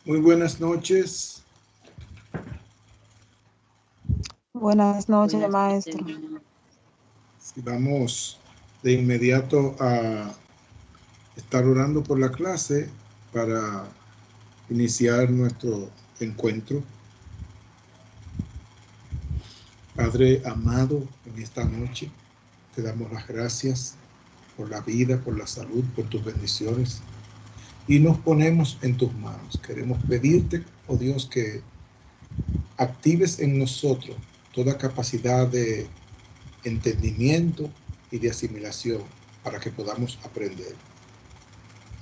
Muy buenas noches. Buenas noches, maestro. Vamos de inmediato a estar orando por la clase para iniciar nuestro encuentro. Padre amado, en esta noche te damos las gracias por la vida, por la salud, por tus bendiciones y nos ponemos en tus manos. Queremos pedirte, oh Dios, que actives en nosotros toda capacidad de entendimiento y de asimilación para que podamos aprender.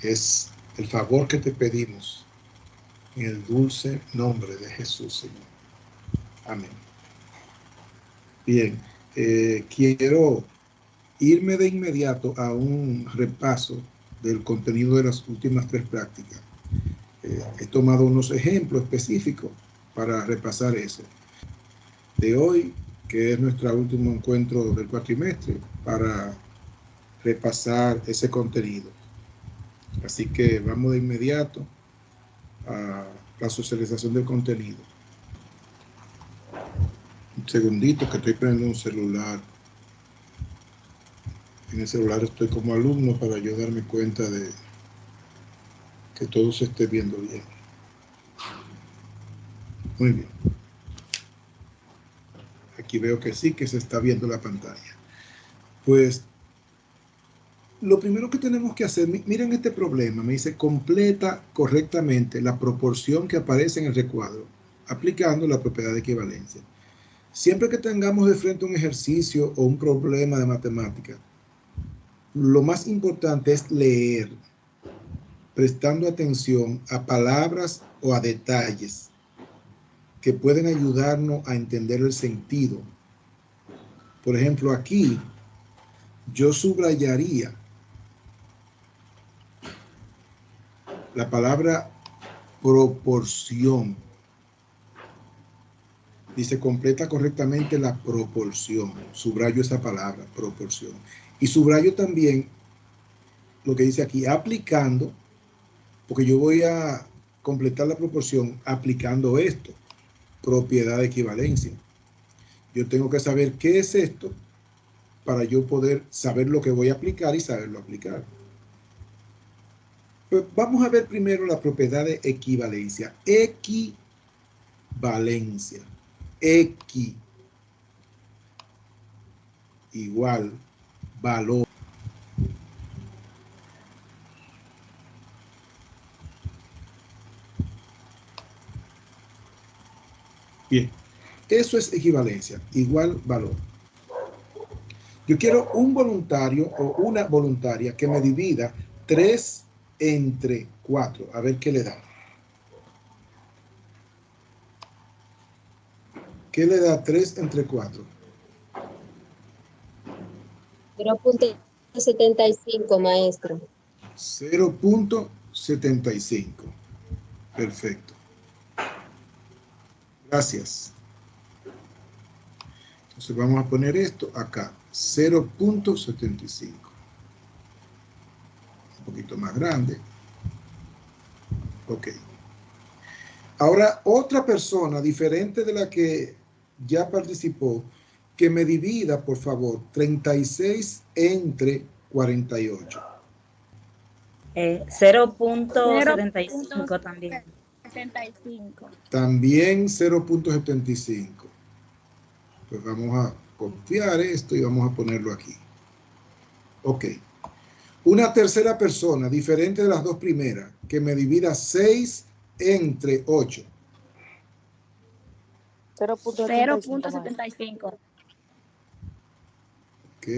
Es el favor que te pedimos en el dulce nombre de Jesús, Señor. Amén. Bien, quiero irme de inmediato a un repaso del contenido de las últimas 3 prácticas. He tomado unos ejemplos específicos para repasar eso. De hoy, que es nuestro último encuentro del cuatrimestre, para repasar ese contenido. Así que vamos de inmediato a la socialización del contenido. Un segundito que estoy prendiendo un celular. En el celular estoy como alumno para yo darme cuenta de que todo se esté viendo bien. Muy bien. Aquí veo que sí, que se está viendo la pantalla. Pues lo primero que tenemos que hacer, miren este problema, me dice completa correctamente la proporción que aparece en el recuadro, aplicando la propiedad de equivalencia. Siempre que tengamos de frente un ejercicio o un problema de matemática, lo más importante es leer, prestando atención a palabras o a detalles que pueden ayudarnos a entender el sentido. Por ejemplo, aquí yo subrayaría la palabra proporción. Dice, completa correctamente la proporción. Subrayo esa palabra, proporción. Y subrayo también lo que dice aquí, aplicando, porque yo voy a completar la proporción aplicando esto, propiedad de equivalencia. Yo tengo que saber qué es esto para yo poder saber lo que voy a aplicar y saberlo aplicar. Pues vamos a ver primero la propiedad de equivalencia. Equivalencia. Equi igual valor. Bien, eso es equivalencia, igual valor. Yo quiero un voluntario o una voluntaria que me divida 3 entre 4. A ver qué le da. ¿Qué le da 3 entre 4? 0.75, maestro. 0.75. Perfecto. Gracias. Entonces vamos a poner esto acá. 0.75. Un poquito más grande. Ok. Ahora, otra persona diferente de la que ya participó, que me divida, por favor, 36 entre 48. 0.75 también. 75. También 0.75. Pues vamos a copiar esto y vamos a ponerlo aquí. Ok. Una tercera persona, diferente de las dos primeras, que me divida 6 entre 8. 0.75. Ok.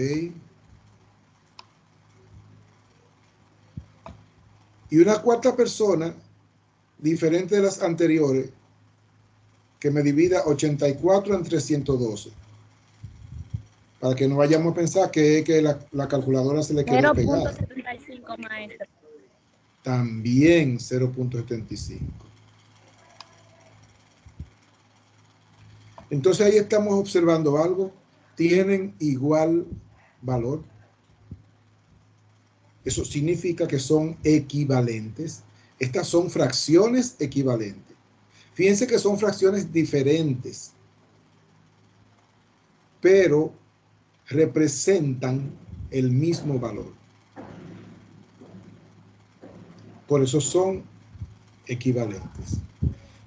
Y una cuarta persona, diferente de las anteriores, que me divida 84 entre 112. Para que no vayamos a pensar que la calculadora se le quedó pegada. 0.75, maestro. También 0.75. Entonces ahí estamos observando algo. Tienen igual valor. Eso significa que son equivalentes. Estas son fracciones equivalentes. Fíjense que son fracciones diferentes, pero representan el mismo valor. Por eso son equivalentes.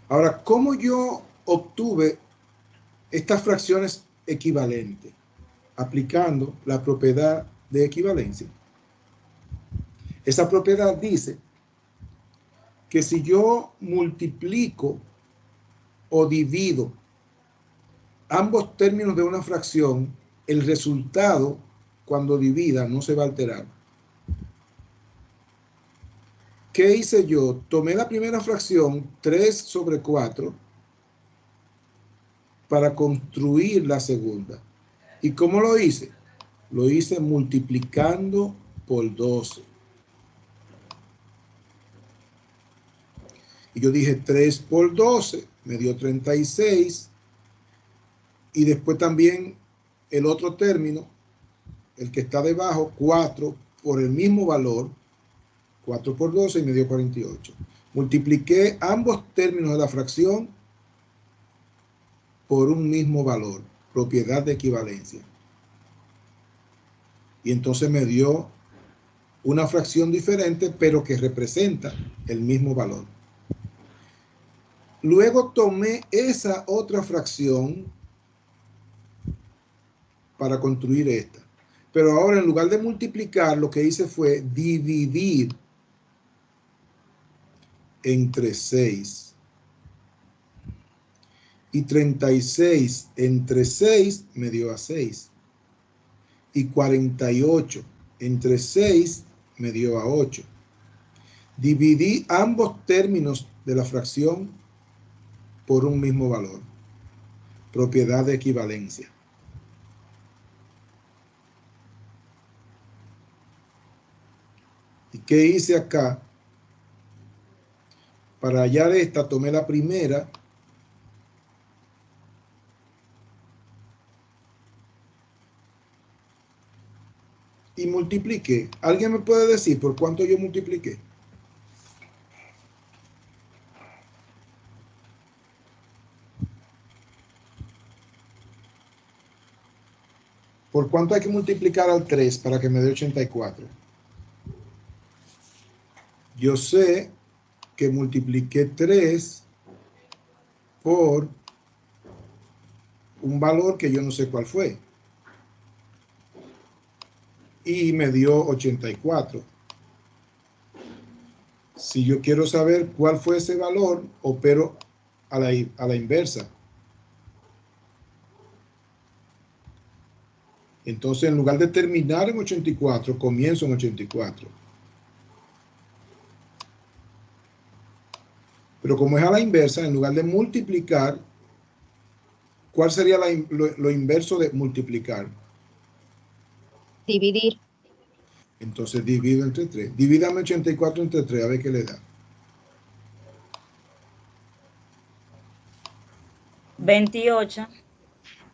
Ahora, ¿cómo yo obtuve estas fracciones equivalentes? Aplicando la propiedad de equivalencia. Esa propiedad dice que si yo multiplico o divido ambos términos de una fracción, el resultado cuando divida no se va a alterar. ¿Qué hice yo? Tomé la primera fracción, 3 sobre 4, para construir la segunda. ¿Y cómo lo hice? Lo hice multiplicando por 12. Y yo dije 3 por 12 me dio 36. Y después también el otro término, el que está debajo, 4 por el mismo valor, 4 por 12 y me dio 48. Multipliqué ambos términos de la fracción por un mismo valor, propiedad de equivalencia. Y entonces me dio una fracción diferente, pero que representa el mismo valor. Luego tomé esa otra fracción para construir esta. Pero ahora, en lugar de multiplicar, lo que hice fue dividir entre 6. Y 36 entre 6 me dio a 6. Y 48 entre 6 me dio a 8. Dividí ambos términos de la fracción por un mismo valor. Propiedad de equivalencia. ¿Y qué hice acá? Para hallar esta, tomé la primera y multipliqué. ¿Alguien me puede decir por cuánto yo multipliqué? ¿Por cuánto hay que multiplicar al 3 para que me dé 84? Yo sé que multipliqué 3 por un valor que yo no sé cuál fue. Y me dio 84. Si yo quiero saber cuál fue ese valor, opero a la inversa. Entonces, en lugar de terminar en 84, comienzo en 84. Pero como es a la inversa, en lugar de multiplicar, ¿cuál sería lo inverso de multiplicar? Dividir. Entonces divido entre 3. Divídame 84 entre 3, a ver qué le da. 28.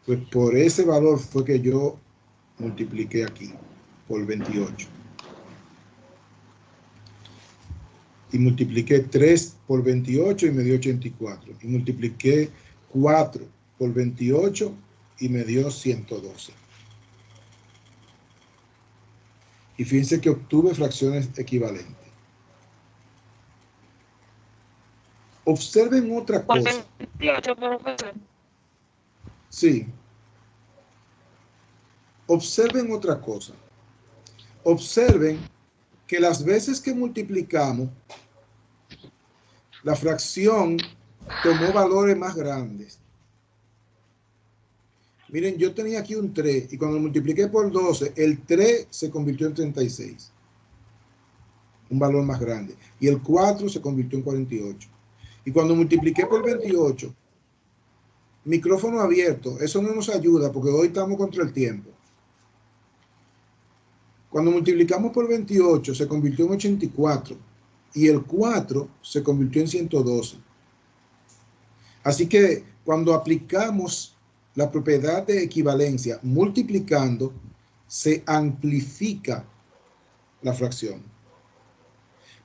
Pues por ese valor fue que yo multipliqué aquí, por 28. Y multipliqué 3 por 28 y me dio 84. Y multipliqué 4 por 28 y me dio 112. Y fíjense que obtuve fracciones equivalentes. Observen otra cosa. 28, profesor. Sí. Observen otra cosa. Observen que las veces que multiplicamos, la fracción tomó valores más grandes. Miren, yo tenía aquí un 3 y cuando multipliqué por 12, el 3 se convirtió en 36. Un valor más grande. Y el 4 se convirtió en 48. Y cuando multipliqué por 28, micrófono abierto, eso no nos ayuda porque hoy estamos contra el tiempo. Cuando multiplicamos por 28 se convirtió en 84 y el 4 se convirtió en 112. Así que cuando aplicamos la propiedad de equivalencia multiplicando, se amplifica la fracción.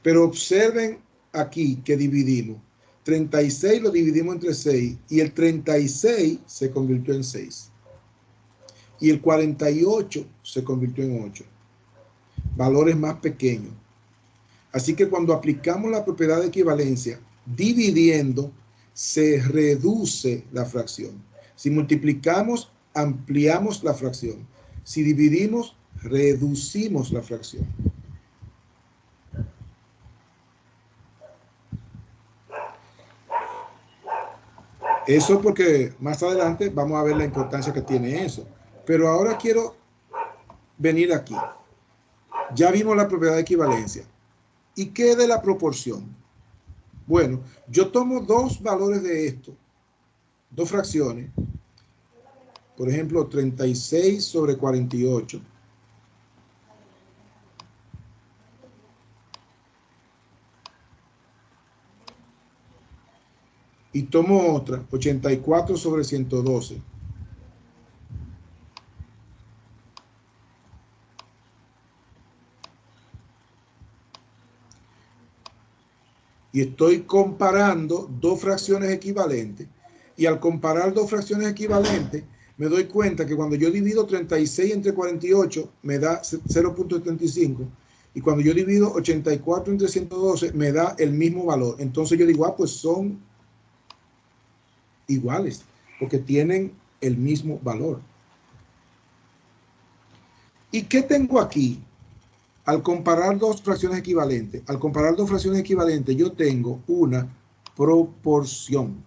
Pero observen aquí que dividimos. 36 lo dividimos entre 6 y el 36 se convirtió en 6. Y el 48 se convirtió en 8. Valores más pequeños. Así que cuando aplicamos la propiedad de equivalencia dividiendo, se reduce la fracción. Si multiplicamos, ampliamos la fracción. Si dividimos, reducimos la fracción. Eso porque más adelante vamos a ver la importancia que tiene eso. Pero ahora quiero venir aquí. Ya vimos la propiedad de equivalencia. ¿Y qué de la proporción? Bueno, yo tomo dos valores de esto, dos fracciones. Por ejemplo, 36 sobre 48. Y tomo otra, 84 sobre 112. Y estoy comparando dos fracciones equivalentes. Y al comparar dos fracciones equivalentes, me doy cuenta que cuando yo divido 36 entre 48, me da 0.75. Y cuando yo divido 84 entre 112, me da el mismo valor. Entonces yo digo, pues son iguales, porque tienen el mismo valor. ¿Y qué tengo aquí? Al comparar dos fracciones equivalentes, yo tengo una proporción.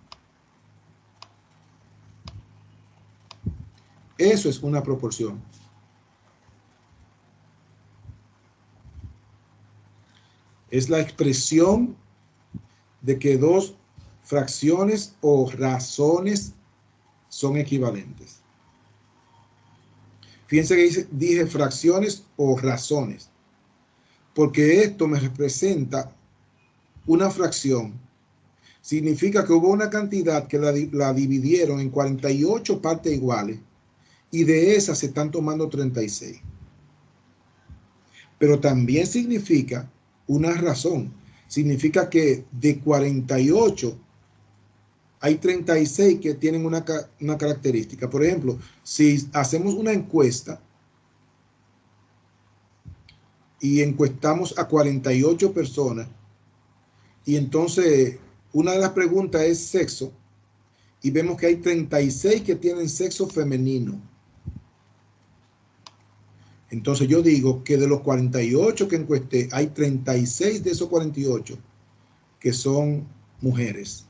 Eso es una proporción. Es la expresión de que dos fracciones o razones son equivalentes. Fíjense que dije fracciones o razones, porque esto me representa una fracción. Significa que hubo una cantidad que la dividieron en 48 partes iguales y de esas se están tomando 36. Pero también significa una razón. Significa que de 48 hay 36 que tienen una característica. Por ejemplo, si hacemos una encuesta y encuestamos a 48 personas y entonces una de las preguntas es sexo y vemos que hay 36 que tienen sexo femenino. Entonces yo digo que de los 48 que encuesté, hay 36 de esos 48 que son mujeres.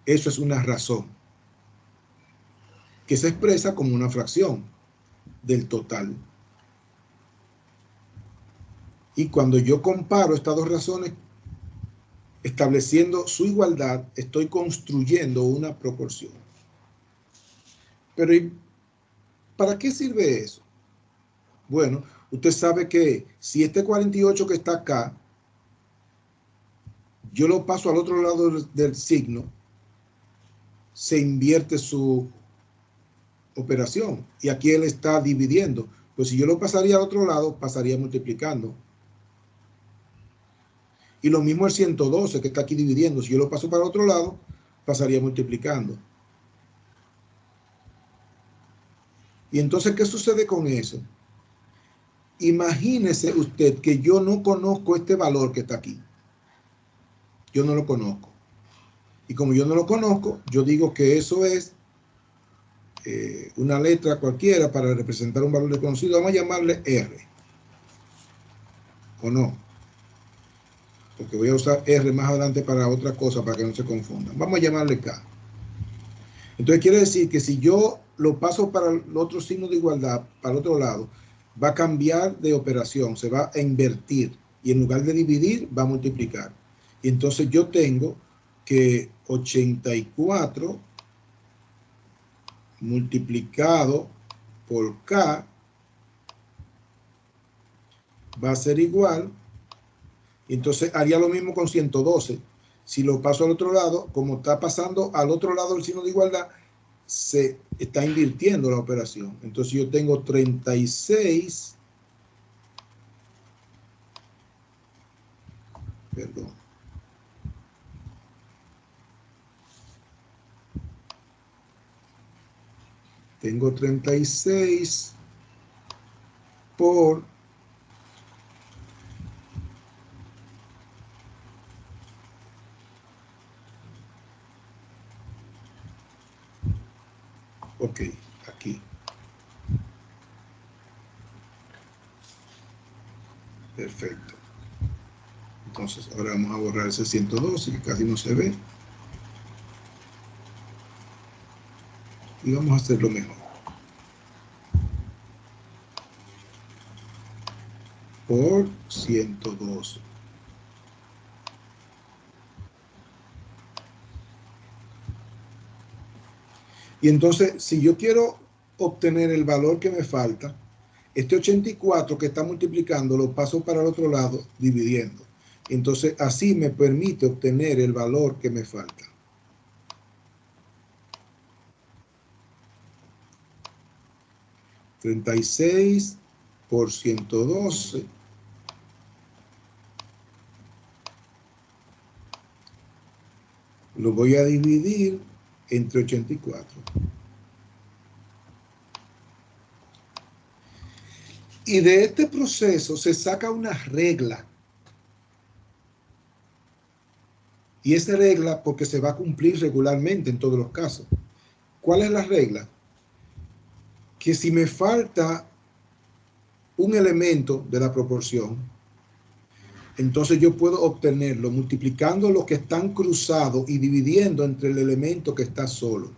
Eso es una razón que se expresa como una fracción del total. Y cuando yo comparo estas dos razones, estableciendo su igualdad, estoy construyendo una proporción. Pero ¿para qué sirve eso? Bueno, usted sabe que si este 48 que está acá, yo lo paso al otro lado del signo, se invierte su operación. Y aquí él está dividiendo. Pues si yo lo pasaría al otro lado, pasaría multiplicando. Y lo mismo el 112 que está aquí dividiendo. Si yo lo paso para el otro lado, pasaría multiplicando. Y entonces, ¿qué sucede con eso? Imagínese usted que yo no conozco este valor que está aquí. Yo no lo conozco. Y como yo no lo conozco, yo digo que eso es una letra cualquiera para representar un valor desconocido. Vamos a llamarle R. ¿O no? Porque voy a usar R más adelante para otra cosa, para que no se confundan. Vamos a llamarle K. Entonces quiere decir que si yo lo paso para el otro signo de igualdad, para el otro lado, va a cambiar de operación, se va a invertir. Y en lugar de dividir, va a multiplicar. Y entonces yo tengo que 84 multiplicado por K va a ser igual. Y entonces haría lo mismo con 112. Si lo paso al otro lado, como está pasando al otro lado del signo de igualdad, se está invirtiendo la operación. Entonces yo tengo 36 Perdón. Tengo 36 por ok, aquí. Perfecto. Entonces, ahora vamos a borrar ese 112 que casi no se ve. Y vamos a hacerlo mejor. Por 112. Y entonces, si yo quiero obtener el valor que me falta, este 84 que está multiplicando lo paso para el otro lado dividiendo. Entonces, así me permite obtener el valor que me falta. $36 por 112. Lo voy a dividir entre 84. Y de este proceso se saca una regla. Y esa regla, porque se va a cumplir regularmente en todos los casos. ¿Cuál es la regla? Que si me falta un elemento de la proporción, entonces yo puedo obtenerlo multiplicando los que están cruzados y dividiendo entre el elemento que está solo.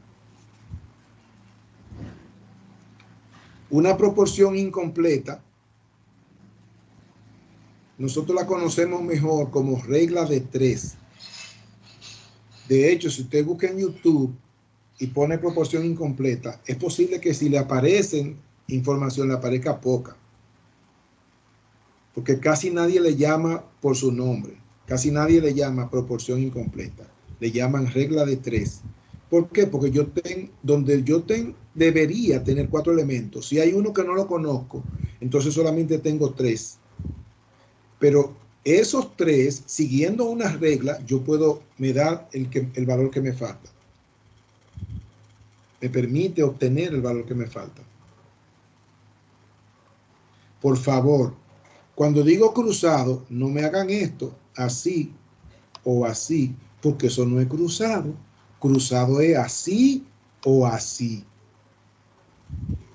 Una proporción incompleta, nosotros la conocemos mejor como regla de 3. De hecho, si usted busca en YouTube y pone proporción incompleta, es posible que si le aparecen información, le aparezca poca. Porque casi nadie le llama por su nombre. Casi nadie le llama proporción incompleta. Le llaman regla de 3. ¿Por qué? Porque donde yo debería tener 4 elementos. Si hay uno que no lo conozco, entonces solamente tengo 3. Pero esos 3, siguiendo una regla, me da el valor que me falta. Me permite obtener el valor que me falta. Por favor, cuando digo cruzado, no me hagan esto así o así, porque eso no es cruzado. Cruzado es así o así.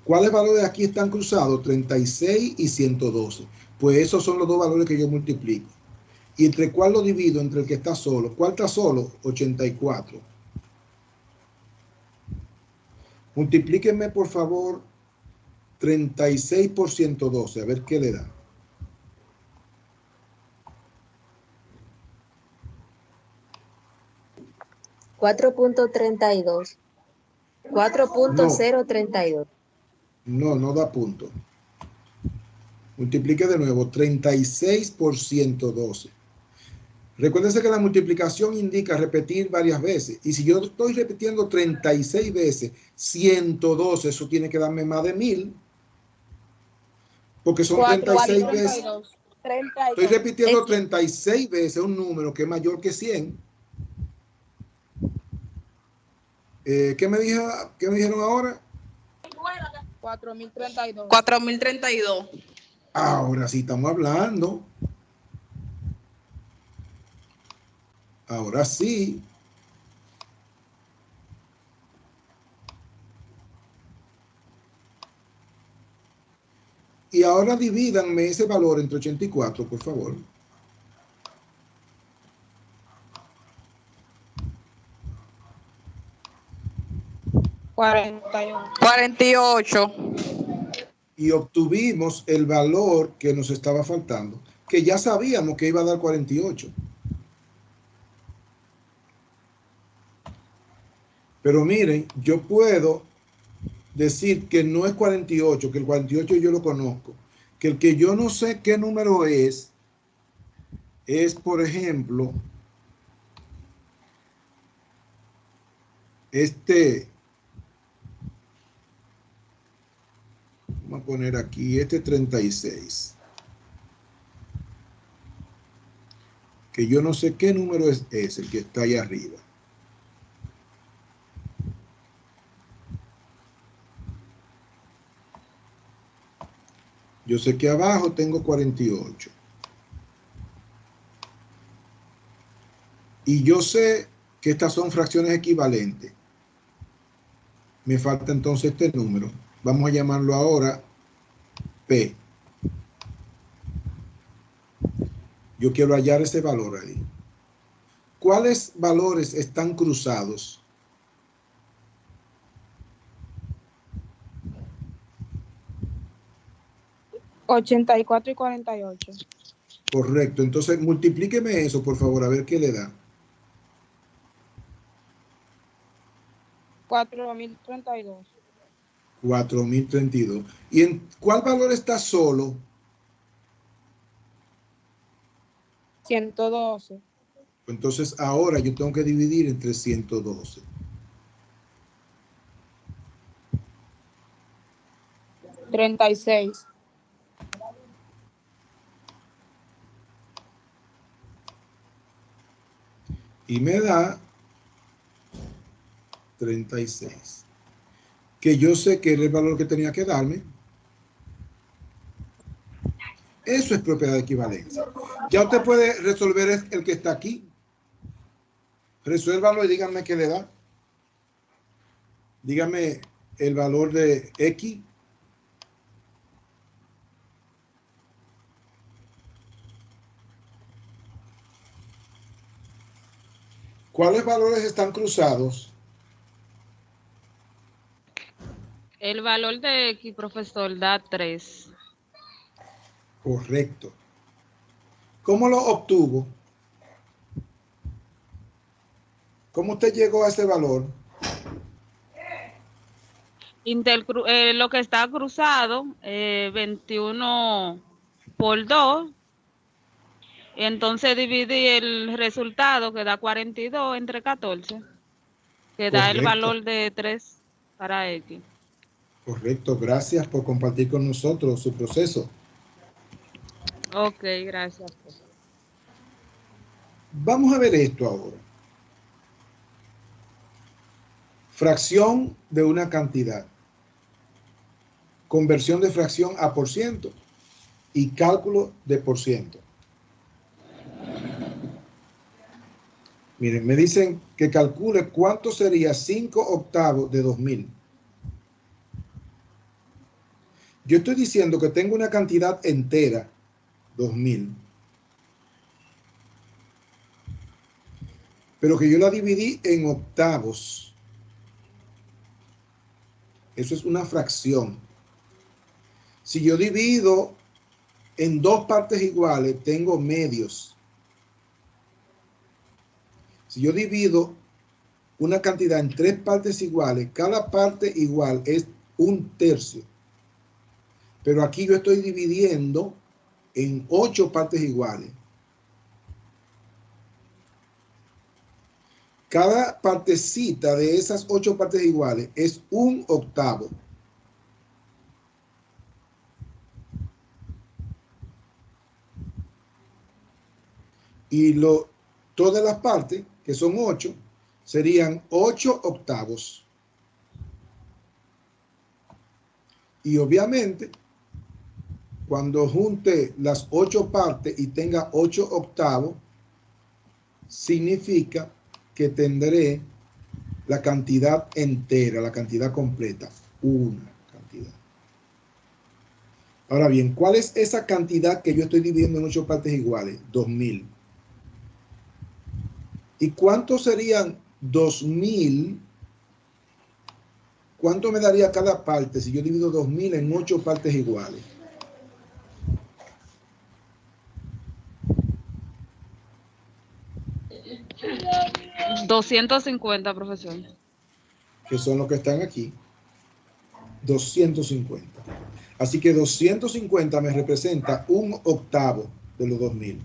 ¿Cuáles valores aquí están cruzados? 36 y 112. Pues esos son los dos valores que yo multiplico. ¿Y entre cuál lo divido? Entre el que está solo. ¿Cuál está solo? 84. Multiplíquenme, por favor, 36 por 112. A ver qué le da. 4.32. 4.032. No da punto. Multiplique de nuevo. 36 por 112. Recuérdense que la multiplicación indica repetir varias veces. Y si yo estoy repitiendo 36 veces, 112, eso tiene que darme más de 1000. Porque son 36 veces. 32. Estoy repitiendo 36 veces un número que es mayor que 100. ¿Qué me dijeron ahora? 4032. 4032. Ahora sí estamos hablando. Ahora sí. Y ahora divídanme ese valor entre 84, por favor. 48. Y obtuvimos el valor que nos estaba faltando, que ya sabíamos que iba a dar 48. Pero miren, yo puedo decir que no es 48, que el 48 yo lo conozco, que el que yo no sé qué número es, por ejemplo, vamos a poner aquí, 36. que yo no sé qué número es ese, el que está ahí arriba. Yo sé que abajo tengo 48. Y yo sé que estas son fracciones equivalentes. Me falta entonces este número. Vamos a llamarlo ahora P. Yo quiero hallar ese valor ahí. ¿Cuáles valores están cruzados? Ochenta y 48. Correcto. Entonces, multiplíqueme eso, por favor, a ver qué le da. 4032. 4032. ¿Y en cuál valor está solo? 112. Entonces, ahora yo tengo que dividir entre 112. 36. Y me da 36. Que yo sé que era el valor que tenía que darme. Eso es propiedad de equivalencia. Ya usted puede resolver el que está aquí. Resuélvalo y díganme qué le da. Dígame el valor de X. ¿Cuáles valores están cruzados? El valor de X, profesor, da 3. Correcto. ¿Cómo lo obtuvo? ¿Cómo usted llegó a ese valor? Lo que está cruzado, 21 por 2. Entonces dividí el resultado que da 42 entre 14, que da el Correcto. valor de 3 para X. Correcto. Gracias por compartir con nosotros su proceso. Ok, gracias. Vamos a ver esto ahora. Fracción de una cantidad. Conversión de fracción a por ciento y cálculo de por ciento. Miren, me dicen que calcule cuánto sería 5 octavos de 2000. Yo estoy diciendo que tengo una cantidad entera, 2000, pero que yo la dividí en octavos. Eso es una fracción. Si yo divido en dos partes iguales, tengo medios. Si yo divido una cantidad en tres partes iguales, cada parte igual es un tercio. Pero aquí yo estoy dividiendo en 8 partes iguales. Cada partecita de esas 8 partes iguales es un octavo. Y todas las partes, que son 8, serían 8 octavos. Y obviamente, cuando junte las 8 partes y tenga 8 octavos, significa que tendré la cantidad entera, la cantidad completa, una cantidad. Ahora bien, ¿cuál es esa cantidad que yo estoy dividiendo en 8 partes iguales? 2000. ¿Y cuánto serían 2000? ¿Cuánto me daría cada parte si yo divido 2000 en 8 partes iguales? $250, profesor. Que son los que están aquí. 250. Así que 250 me representa un octavo de los 2000.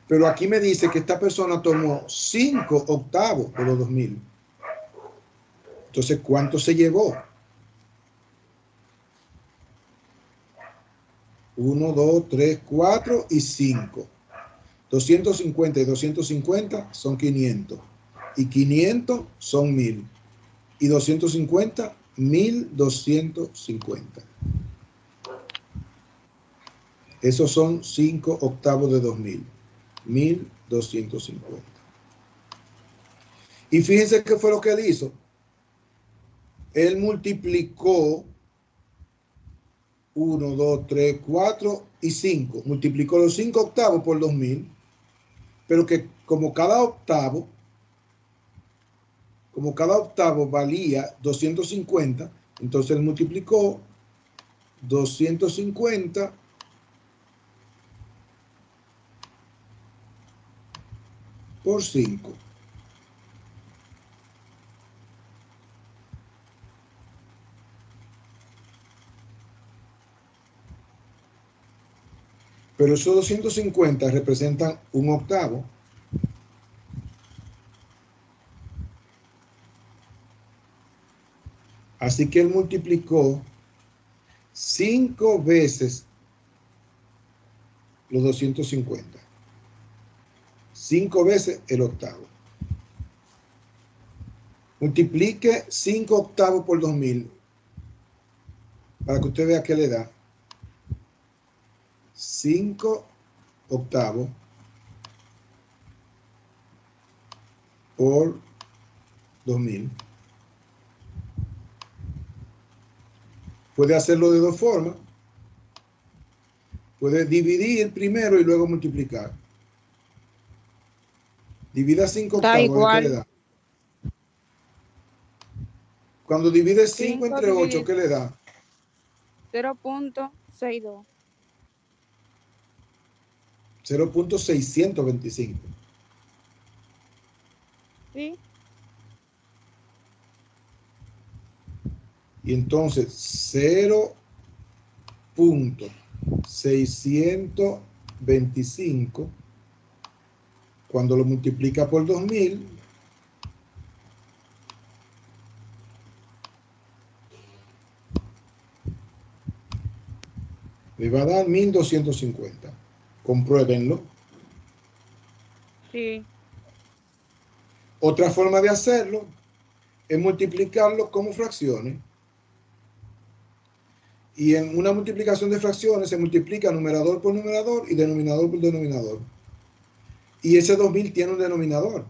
Pero aquí me dice que esta persona tomó 5 octavos de los 2000. Entonces, ¿cuánto se llevó? 1, 2, 3, 4 y 5. 250 y 250 son 500. Y 500 son 1000. Y 250, 1250. Esos son 5 octavos de 2000. 1250. Y fíjense qué fue lo que él hizo. Él multiplicó 1, 2, 3, 4 y 5. Multiplicó los 5 octavos por 2000. Pero que como cada octavo valía 250, entonces él multiplicó 250 por 5. Pero esos 250 representan un octavo. Así que él multiplicó 5 veces los 250. 5 veces el octavo. Multiplique 5 octavos por 2000 para que usted vea qué le da. 5 octavos por 2000. Puede hacerlo de dos formas. Puede dividir primero y luego multiplicar. Divida 5 Da octavos, a ver qué le igual. da. Cuando divide 5 5 entre 8, dividido ¿qué le da? 0.62. 0.625. ¿Sí? Y entonces 0.625, cuando lo multiplica por 2000, le va a dar 1250. Compruébenlo. Sí. Otra forma de hacerlo es multiplicarlo como fracciones. Y en una multiplicación de fracciones se multiplica numerador por numerador y denominador por denominador. Y ese 2000 tiene un denominador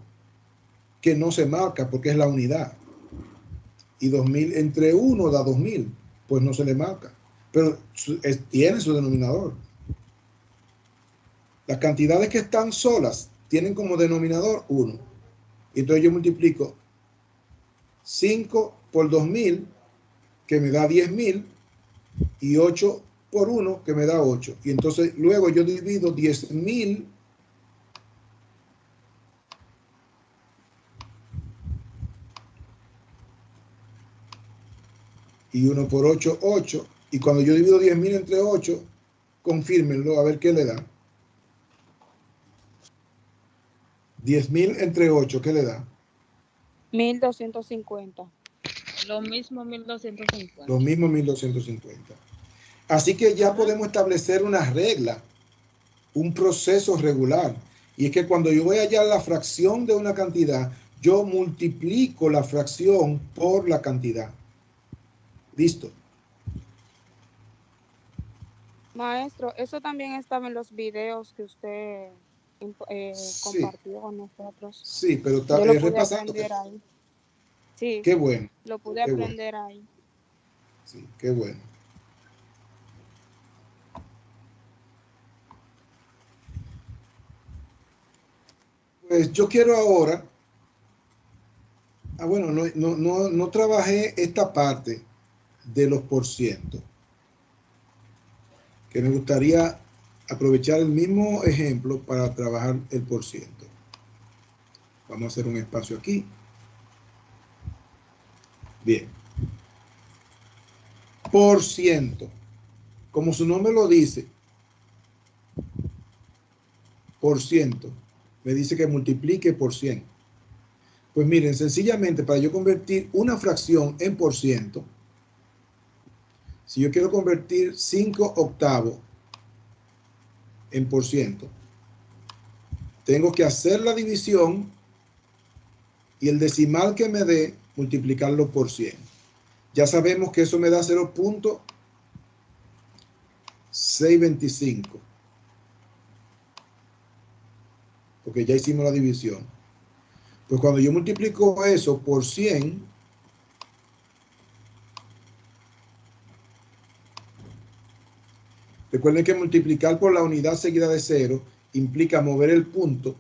que no se marca porque es la unidad. Y 2000 entre 1 da 2000, pues no se le marca. Pero tiene su denominador. Las cantidades que están solas tienen como denominador 1. Y entonces yo multiplico 5 por 2000, que me da 10.000, y 8 por 1, que me da 8. Y entonces luego yo divido 10.000 y 1 por 8, 8. Y cuando yo divido 10.000 entre 8, confírmenlo a ver qué le da. 10.000 entre 8, ¿qué le da? 1250. Lo mismo 1250. Lo mismo 1250. Así que ya podemos establecer una regla, un proceso regular. Y es que cuando yo voy a hallar la fracción de una cantidad, yo multiplico la fracción por la cantidad. Listo. Maestro, eso también estaba en los videos que usted Sí, compartió con nosotros. sí, pero está Yo lo pude repasando. aprender ahí. Sí, Qué bueno, lo pude qué bueno. aprender ahí. Sí, qué bueno. Pues yo quiero ahora, bueno, no trabajé esta parte de los porcientos, que me gustaría aprovechar el mismo ejemplo para trabajar el porciento. Vamos a hacer un espacio aquí. Bien. Porciento. Como su nombre lo dice, porciento. Me dice que multiplique por 100. Pues miren, sencillamente para yo convertir una fracción en porciento, si yo quiero convertir 5 octavos en porciento, tengo que hacer la división y el decimal que me dé, multiplicarlo por 100. Ya sabemos que eso me da 0.625. Porque ya hicimos la división. Pues cuando yo multiplico eso por 100, recuerden que multiplicar por la unidad seguida de 0 implica mover el punto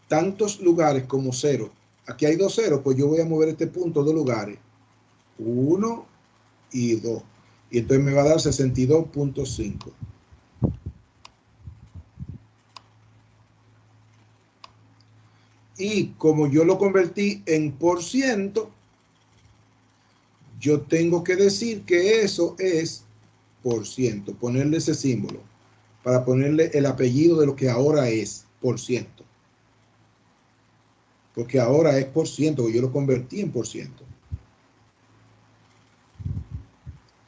tantos lugares como 0. Aquí hay 2 ceros, pues yo voy a mover este punto 2 lugares. 1 y 2. Y entonces me va a dar 62.5. Y como yo lo convertí en por ciento, yo tengo que decir que eso es por ciento, ponerle ese símbolo, para ponerle el apellido de lo que ahora es por ciento. Porque ahora es por ciento, yo lo convertí en por ciento.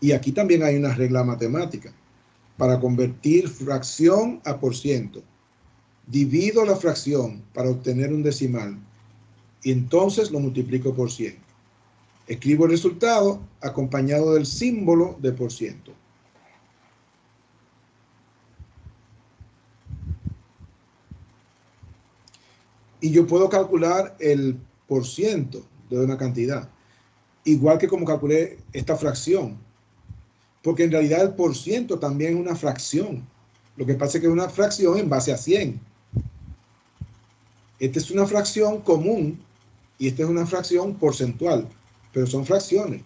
Y aquí también hay una regla matemática. Para convertir fracción a por ciento, divido la fracción para obtener un decimal y entonces lo multiplico por 100. Escribo el resultado acompañado del símbolo de por ciento. Y yo puedo calcular el por ciento de una cantidad, igual que como calculé esta fracción, porque en realidad el por ciento también es una fracción. Lo que pasa es que es una fracción en base a 100. Esta es una fracción común y esta es una fracción porcentual, pero son fracciones.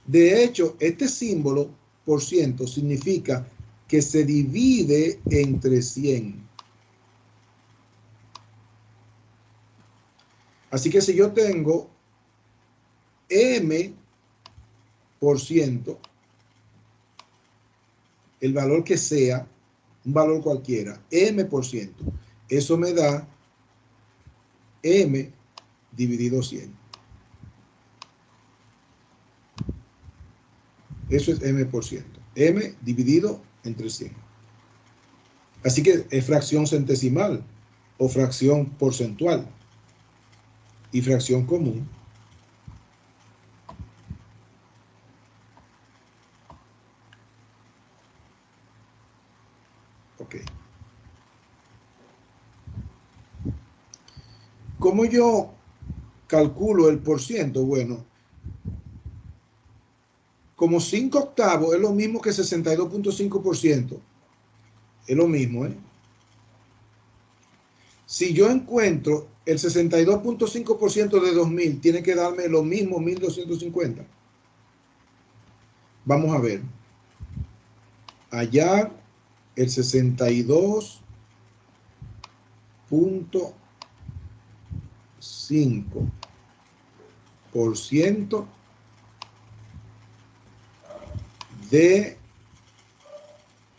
De hecho, este símbolo por ciento significa que se divide entre 100. Así que si yo tengo m por ciento, el valor que sea, un valor cualquiera, m por ciento, eso me da m dividido 100. Eso es m por ciento. M dividido entre 100. Así que es fracción centesimal o fracción porcentual y fracción común. Ok. ¿Cómo yo calculo el por ciento? Bueno, como 5 octavos es lo mismo que 62.5%. Es lo mismo, ¿eh? Si yo encuentro el 62.5% de 2000, tiene que darme lo mismo 1250. Vamos a ver. Allá el 62.5% de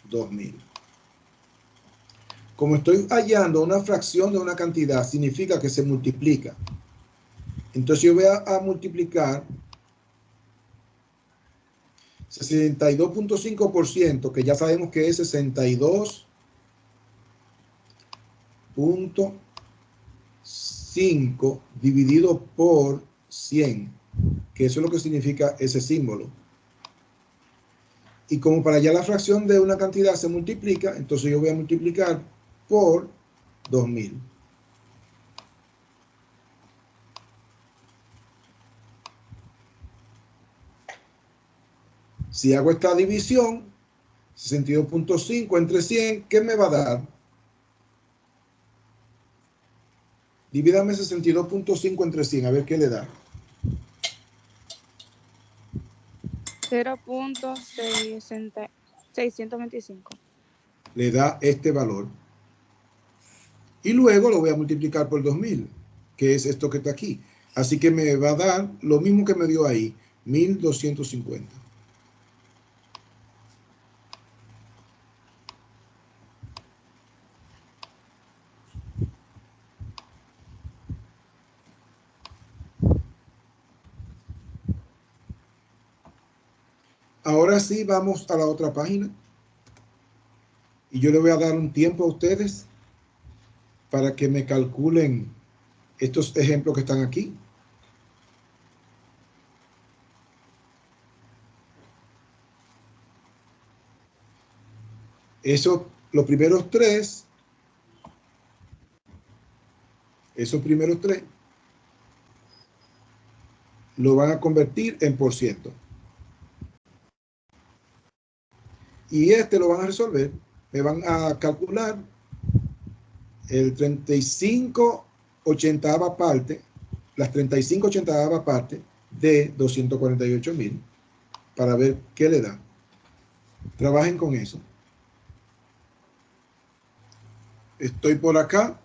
2000. Como estoy hallando una fracción de una cantidad, significa que se multiplica. Entonces yo voy a multiplicar 62.5%, que ya sabemos que es 62.5 dividido por 100, que eso es lo que significa ese símbolo. Y como para allá la fracción de una cantidad se multiplica, entonces yo voy a multiplicar por 2000. Si hago esta división, 62.5 entre 100, ¿qué me va a dar? Divídame 62.5 entre 100, a ver qué le da. 0.625. Le da este valor. Y luego lo voy a multiplicar por 2000, que es esto que está aquí. Así que me va a dar lo mismo que me dio ahí, 1250. Ahora sí, vamos a la otra página. Y yo le voy a dar un tiempo a ustedes para que me calculen estos ejemplos que están aquí. Eso, los primeros tres, lo van a convertir en por ciento. Y este lo van a resolver. Me van a calcular el 35 ochentava parte, las 35 ochentava parte de 248,000 para ver qué le da. Trabajen con eso. Estoy por acá.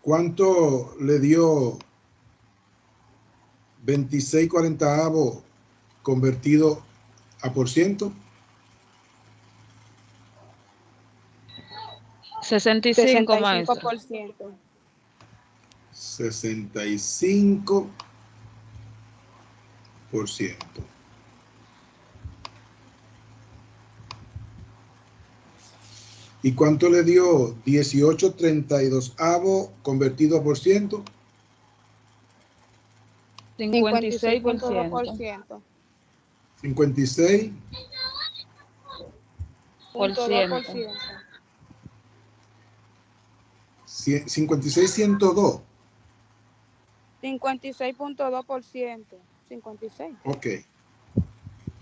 ¿Cuánto le dio 26 cuarentavos convertido a por ciento? 65, maestro. 65%. 65%. ¿Y cuánto le dio 18/32 convertido a por ciento? 56%. 56. 0.2%. 56.102. 56.2%. 56. Ok.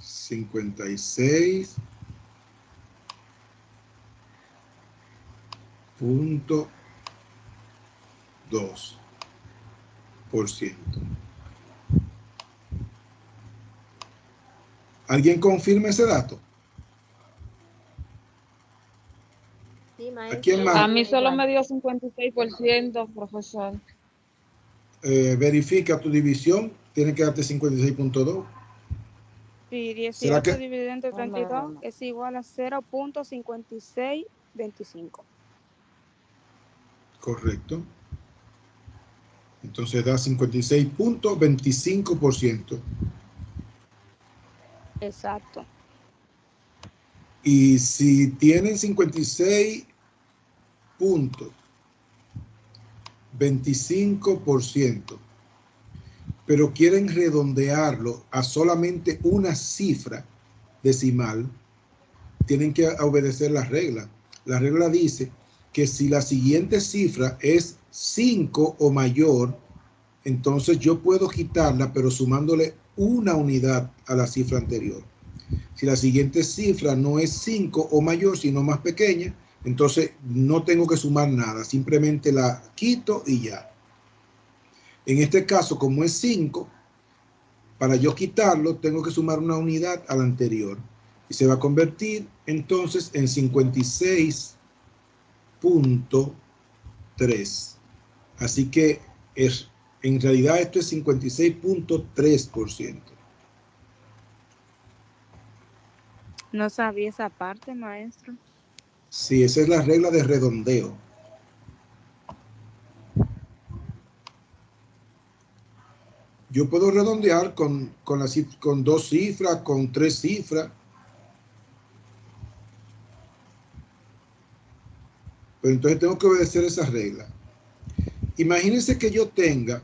56.2%. ¿Alguien confirma ese dato? Sí, ¿A maestro. quién más? A mí solo me dio 56%, profesor. Verifica tu división. Tiene que darte 56.2. Sí, ¿Será 18 que? dividido entre 32 es igual a 0.5625. Correcto. Entonces da 56.25%. Exacto. Y si tienen 56.25%, pero quieren redondearlo a solamente una cifra decimal, tienen que obedecer la regla. La regla dice que si la siguiente cifra es 5 o mayor, entonces yo puedo quitarla, pero sumándole una unidad a la cifra anterior. Si la siguiente cifra no es 5 o mayor, sino más pequeña, entonces no tengo que sumar nada, simplemente la quito y ya. En este caso, como es 5, para yo quitarlo, tengo que sumar una unidad a la anterior. Y se va a convertir entonces en 56.3. Así que en realidad esto es 56.3%. No sabía esa parte, maestro. Sí, esa es la regla de redondeo. Yo puedo redondear con 2 cifras, con 3 cifras. Pero entonces tengo que obedecer esa regla. Imagínense que yo tenga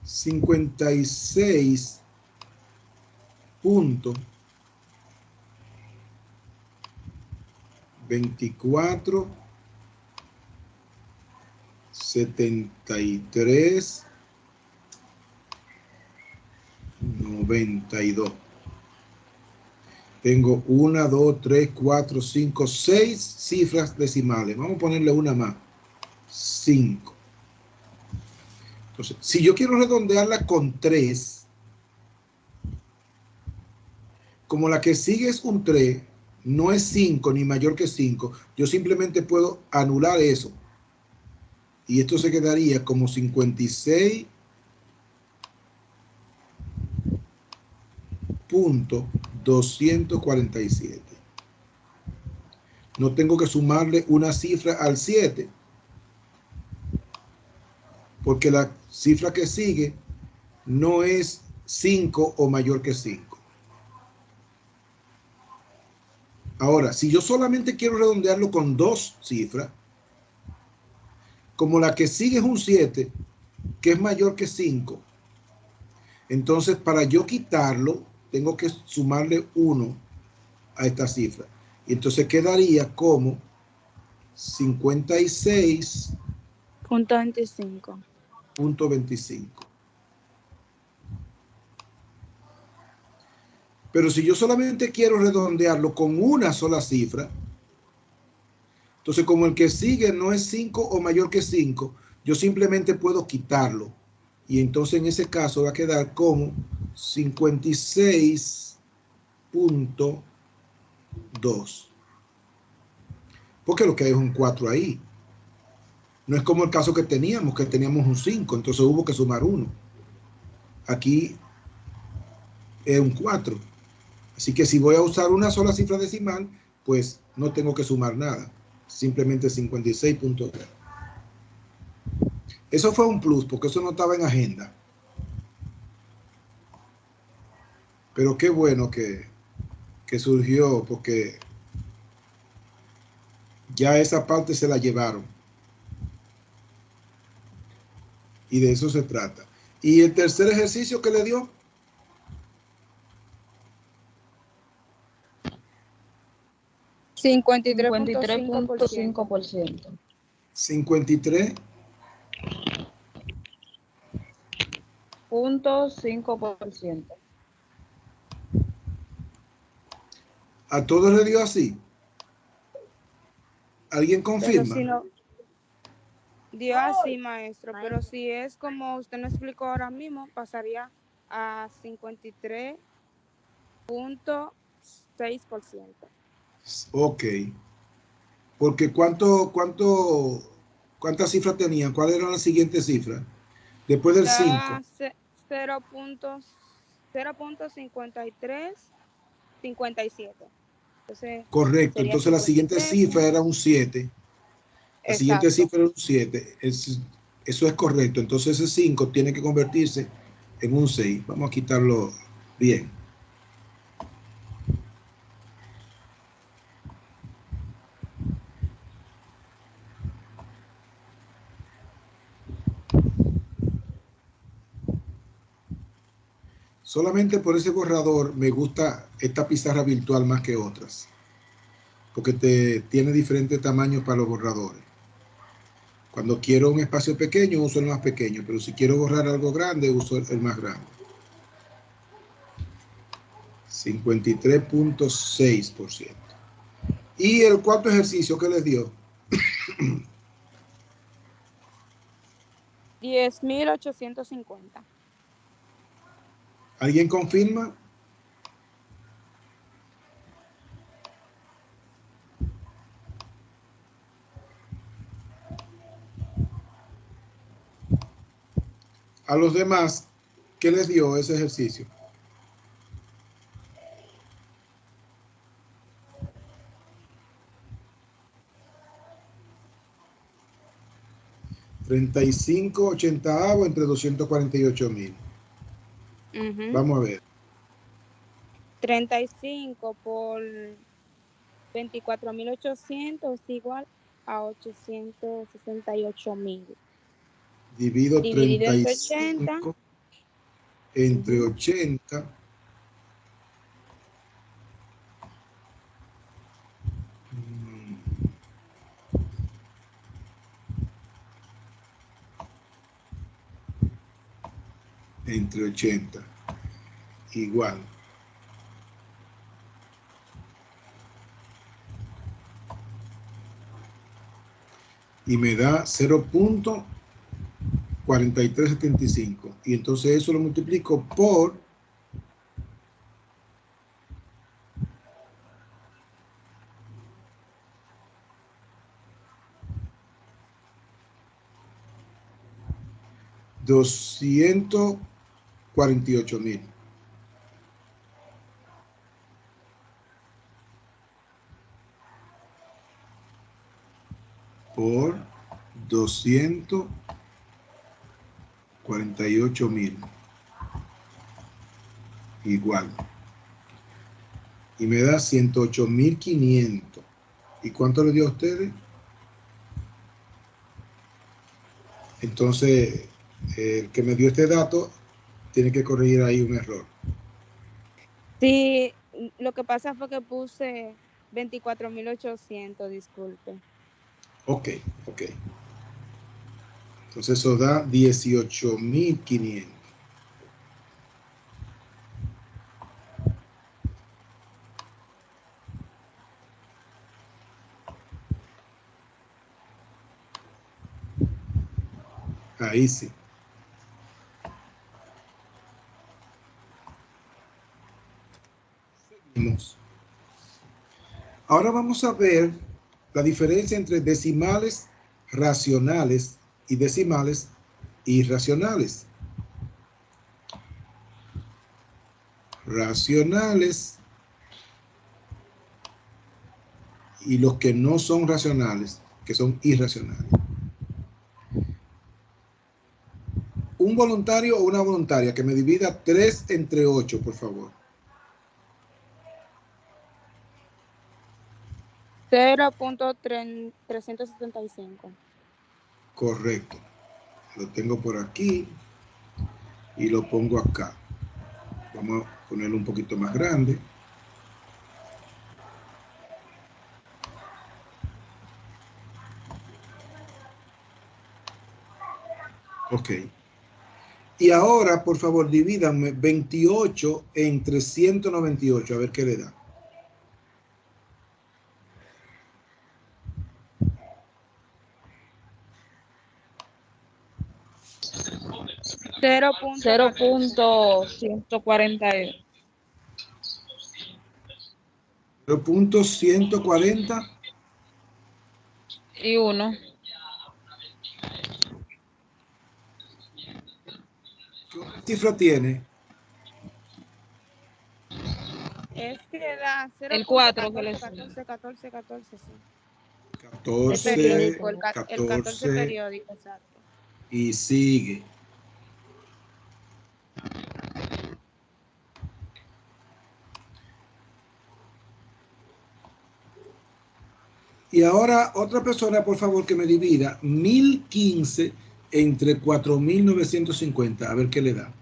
26.24.73.92. Tengo 1, 2, 3, 4, 5, 6 cifras decimales. Vamos a ponerle una más. 5. Entonces, si yo quiero redondearla con 3, como la que sigue es un 3, no es 5 ni mayor que 5, yo simplemente puedo anular eso. Y esto se quedaría como 56.247. No tengo que sumarle una cifra al 7, porque la cifra que sigue no es 5 o mayor que 5. Ahora, si yo solamente quiero redondearlo con 2 cifras, como la que sigue es un 7, que es mayor que 5, entonces para yo quitarlo, tengo que sumarle 1 a esta cifra. Y entonces quedaría como 56.25. .25. Pero si yo solamente quiero redondearlo con una sola cifra, entonces como el que sigue no es 5 o mayor que 5, yo simplemente puedo quitarlo. Y entonces en ese caso va a quedar como 56.2. Porque lo que hay es un 4 ahí. No es como el caso que teníamos un 5, entonces hubo que sumar 1. Aquí es un 4. Así que si voy a usar una sola cifra decimal, pues no tengo que sumar nada. Simplemente 56.3. Eso fue un plus, porque eso no estaba en agenda. Pero qué bueno que surgió, porque ya esa parte se la llevaron. Y de eso se trata. Y el tercer ejercicio que le dio, 53.5%. 53.5%. 53. 0.5%. A todos le dio así. ¿Alguien Pero confirma? si no, dio así, maestro, pero si es como usted nos explicó ahora mismo, pasaría a 53.6%. Ok. Porque ¿cuántas cifras tenían? ¿Cuáles eran las siguientes cifras? Después del 5. Estaba 0.5357. Entonces, Correcto. sería Entonces la siguiente 53. cifra era un 7. La siguiente Exacto. cifra era un 7. Eso es correcto. Entonces ese 5 tiene que convertirse en un 6. Vamos a quitarlo bien. Solamente por ese borrador me gusta esta pizarra virtual más que otras, porque tiene diferentes tamaños para los borradores. Cuando quiero un espacio pequeño, uso el más pequeño, pero si quiero borrar algo grande, uso el más grande. 53.6%. Y el cuarto ejercicio que les dio, 10.850. ¿alguien confirma? A los demás, ¿qué les dio ese ejercicio? $35.80 entre 248.000. Vamos a ver. 35 por 24.800 es igual a 868.000. Divido Dividido entre 80. 35 entre Ujú. 80. Entre 80. Igual. Y me da 0.4375. Y entonces eso lo multiplico por 248.000. Por 248.000. Igual. y me da 108.500. ¿Y cuánto le dio a ustedes? Entonces, el que me dio este dato tiene que corregir ahí un error. Sí, lo que pasa fue que puse 24.800, disculpe. Ok. Entonces eso da 18.500. Ahí sí. Seguimos. Ahora vamos a ver la diferencia entre decimales racionales y decimales irracionales. Racionales y los que no son racionales, que son irracionales. Un voluntario o una voluntaria que me divida 3 entre 8, por favor. 0.375. Correcto. Lo tengo por aquí y lo pongo acá. Vamos a ponerlo un poquito más grande. Ok. Y ahora, por favor, divídanme 28 entre 198, a ver qué le da. 0.140. 0.140 y 1. ¿Qué otra cifra tiene? Es que da El 4 que le 14, sí. 14, El periódico, el 14 14 periódico, exacto. y sigue. Y ahora otra persona, por favor, que me divida 1015 entre 4950. A ver qué le da.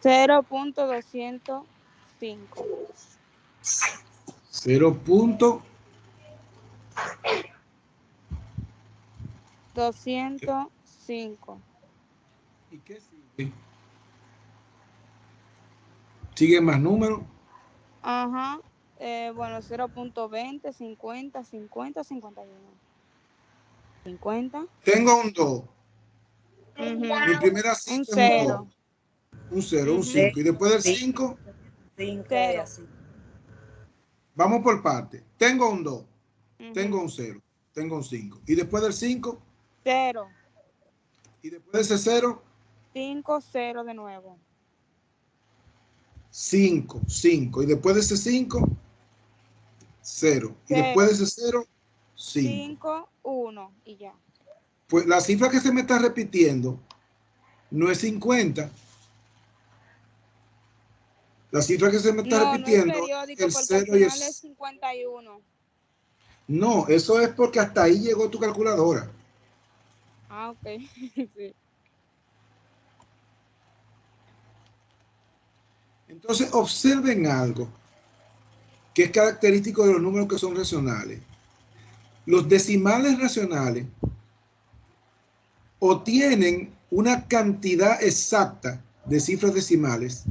0.205. 0. 205. ¿Y qué sigue? ¿Sigue más números? Ajá. Bueno, 0.20, 50, 50, 51. 50. Tengo un 2. Ujú. Mi primera Un cifra es un 2. 0. Un 0, un Ujú. 5. Y después del 5, 0. vamos por parte. Tengo un 2. Tengo Ujú. un 0. Tengo un 5. Y después del 5, 0. y después de ese 0, 5, 0 de nuevo. 5, 5. Y después de ese 5, 0. Y después 0. de ese 0, 5. 5, 1 y ya. Pues la cifra que se me está repitiendo no es 50. La cifra que se me está No, no es repitiendo periódico es el porque al 0 y final es es... 51. No, eso es porque hasta ahí llegó tu calculadora. Ah, ok. Sí. Entonces, observen algo que es característico de los números que son racionales. Los decimales racionales o tienen una cantidad exacta de cifras decimales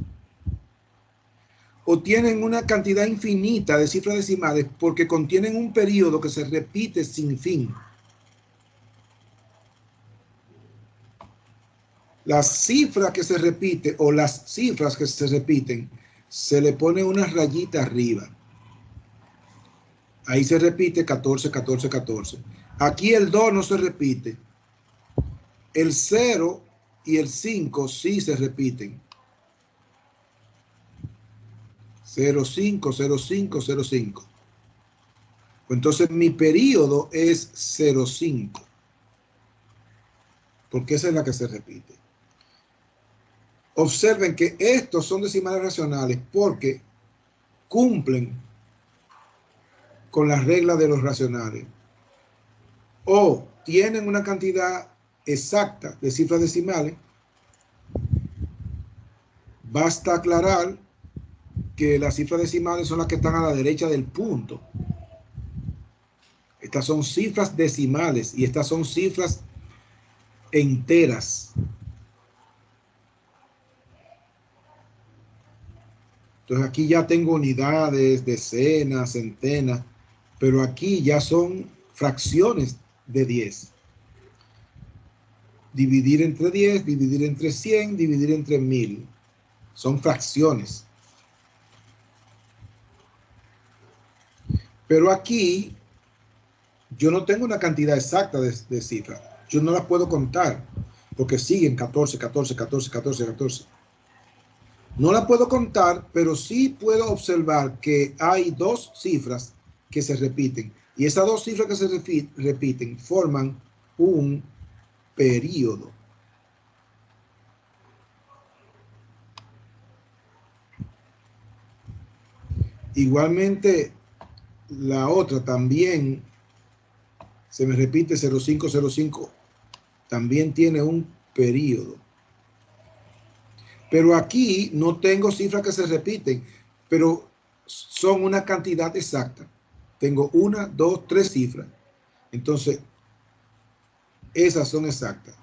o tienen una cantidad infinita de cifras decimales porque contienen un periodo que se repite sin fin. Las cifras que se repiten o las cifras que se repiten se le pone una rayita arriba. Ahí se repite 14, 14, 14. Aquí el 2 no se repite. El 0 y el 5 sí se repiten. 0, 5, 0, 5, 0, 5. Entonces mi periodo es 0,5. porque esa es la que se repite. Observen que estos son decimales racionales porque cumplen con las reglas de los racionales o tienen una cantidad exacta de cifras decimales. Basta aclarar que las cifras decimales son las que están a la derecha del punto. Estas son cifras decimales y estas son cifras enteras. Entonces aquí ya tengo unidades, decenas, centenas, pero aquí ya son fracciones de 10. Dividir entre 10, dividir entre 100, dividir entre 1000. Son fracciones. Pero aquí yo no tengo una cantidad exacta de cifras. Yo no las puedo contar porque siguen 14, 14, 14, 14, 14. No la puedo contar, pero sí puedo observar que hay dos cifras que se repiten. Y esas dos cifras que se repiten forman un período. Igualmente, la otra también se me repite 0505. También tiene un período. Pero aquí no tengo cifras que se repiten, pero son una cantidad exacta. Tengo 1, 2, 3 cifras. Entonces, esas son exactas.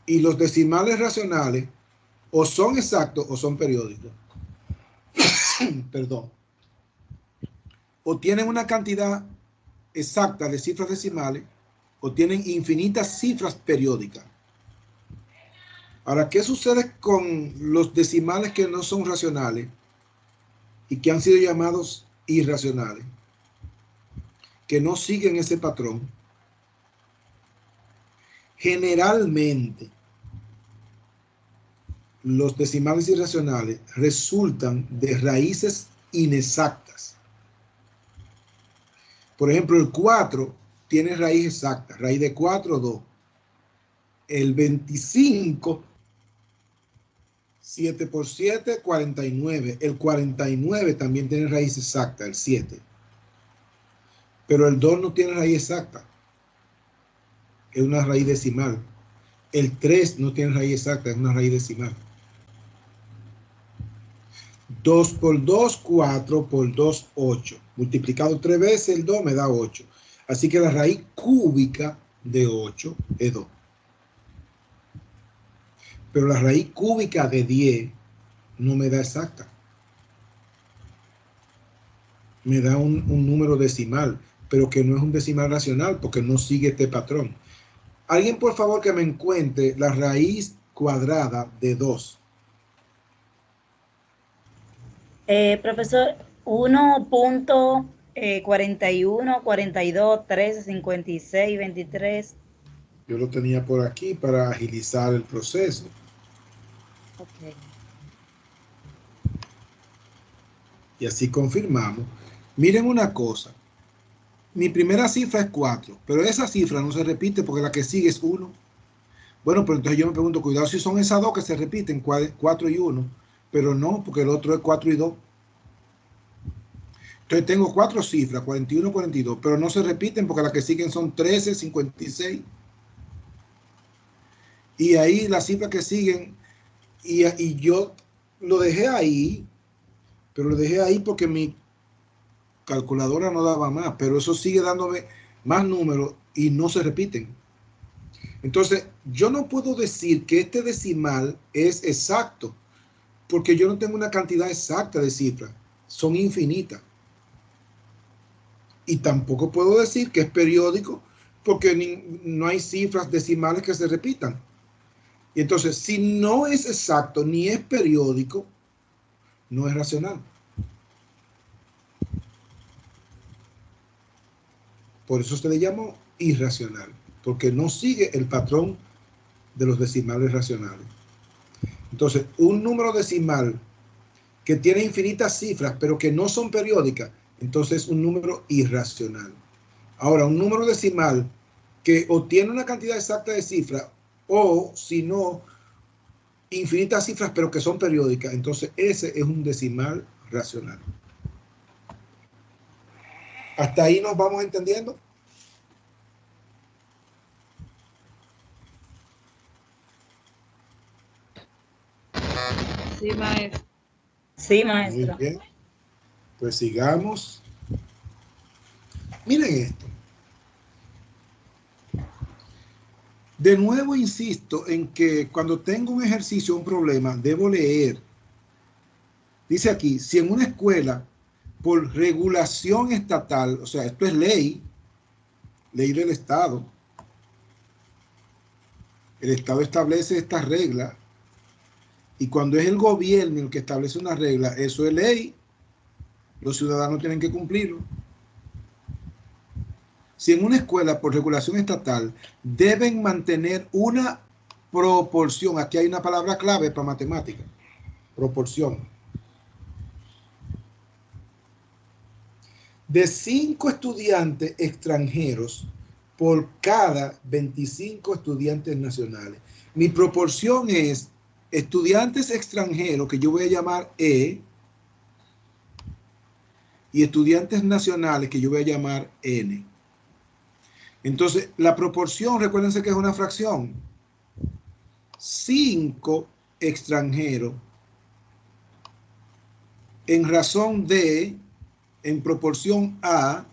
Y los decimales racionales o son exactos o son periódicos. Perdón. O tienen una cantidad exacta de cifras decimales o tienen infinitas cifras periódicas. Ahora, ¿qué sucede con los decimales que no son racionales y que han sido llamados irracionales? Que no siguen ese patrón. Generalmente, los decimales irracionales resultan de raíces inexactas. Por ejemplo, el 4 tiene raíz exacta, raíz de 4, 2. El 25, 7 por 7, 49. El 49 también tiene raíz exacta, el 7. Pero el 2 no tiene raíz exacta. Es una raíz decimal. El 3 no tiene raíz exacta, es una raíz decimal. 2 por 2, 4 por 2, 8. Multiplicado 3 veces, el 2 me da 8. Así que la raíz cúbica de 8 es 2. Pero la raíz cúbica de 10 no me da exacta. Me da un número decimal, pero que no es un decimal racional porque no sigue este patrón. Alguien, por favor, que me encuentre la raíz cuadrada de 2. Profesor, 1.41, 42, 13, 56, 23. Yo lo tenía por aquí para agilizar el proceso. Okay. Y así confirmamos. Miren una cosa. Mi primera cifra es 4, pero esa cifra no se repite porque la que sigue es 1. Bueno, pero entonces yo me pregunto, cuidado si son esas dos que se repiten, 4 y 1, pero no, porque el otro es 4 y 2. Entonces tengo 4 cifras, 41, 42, pero no se repiten porque las que siguen son 13, 56. Y ahí las cifras que siguen, y yo lo dejé ahí, pero lo dejé ahí porque mi calculadora no daba más, pero eso sigue dándome más números y no se repiten. Entonces, yo no puedo decir que este decimal es exacto, porque yo no tengo una cantidad exacta de cifras, son infinitas. Y tampoco puedo decir que es periódico, porque no hay cifras decimales que se repitan. Y entonces, si no es exacto ni es periódico, no es racional. Por eso se le llama irracional, porque no sigue el patrón de los decimales racionales. Entonces, un número decimal que tiene infinitas cifras, pero que no son periódicas, Entonces, un número irracional. Ahora, un número decimal que o tiene una cantidad exacta de cifras o, si no, infinitas cifras, pero que son periódicas. Entonces, ese es un decimal racional. ¿Hasta ahí nos vamos entendiendo? Sí, maestro. Sí, Muy maestro. bien. Pues sigamos. Miren esto. De nuevo insisto en que cuando tengo un ejercicio, un problema, debo leer. Dice aquí, si en una escuela, por regulación estatal, o sea, esto es ley del Estado, el Estado establece estas reglas, y cuando es el gobierno el que establece una regla, eso es ley, los ciudadanos tienen que cumplirlo. Si en una escuela por regulación estatal deben mantener una proporción, aquí hay una palabra clave para matemática, proporción, de 5 estudiantes extranjeros por cada 25 estudiantes nacionales. Mi proporción es estudiantes extranjeros, que yo voy a llamar E, y estudiantes nacionales, que yo voy a llamar N. Entonces, la proporción, recuérdense que es una fracción. 5 extranjeros en razón de, en proporción a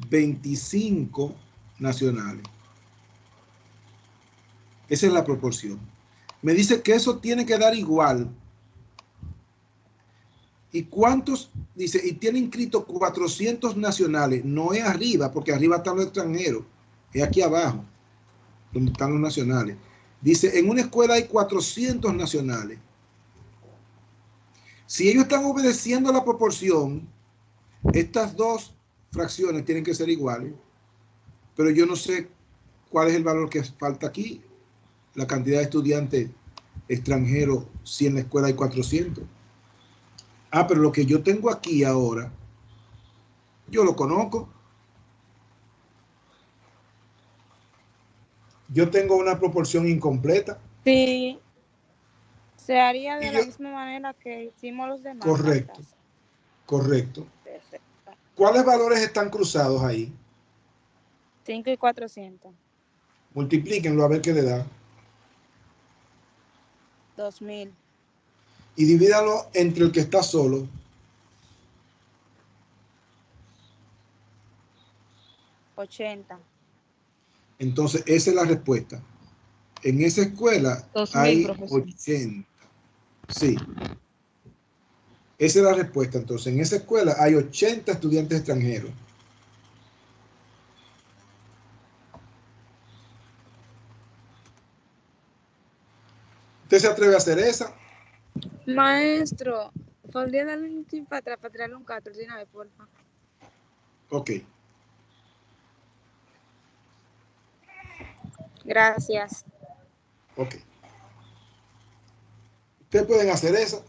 25 nacionales. Esa es la proporción. Me dice que eso tiene que dar igual. ¿Y cuántos? Dice, y tiene inscrito 400 nacionales. No es arriba, porque arriba están los extranjeros. Es aquí abajo, donde están los nacionales. Dice, en una escuela hay 400 nacionales. Si ellos están obedeciendo la proporción, estas dos fracciones tienen que ser iguales. Pero yo no sé cuál es el valor que falta aquí. La cantidad de estudiantes extranjeros, si en la escuela hay 400. Ah, pero lo que yo tengo aquí ahora, yo lo conozco. Yo tengo una proporción incompleta. Sí, se haría Y de yo, la misma manera que hicimos los demás. correcto, correcto. Perfecto. ¿Cuáles valores están cruzados ahí? 5 y 400. Multiplíquenlo a ver qué le da. 2000. Y divídalo entre el que está solo. 80. Entonces, esa es la respuesta. En esa escuela 2000, hay profesor. 80. Sí. Esa es la respuesta. Entonces, en esa escuela hay 80 estudiantes extranjeros. ¿Usted se atreve a hacer esa? Maestro, ¿podría darle un chin para atrás para tirarle un 14 de una vez, por favor? Ok. Gracias. Ok. Ustedes pueden hacer esa.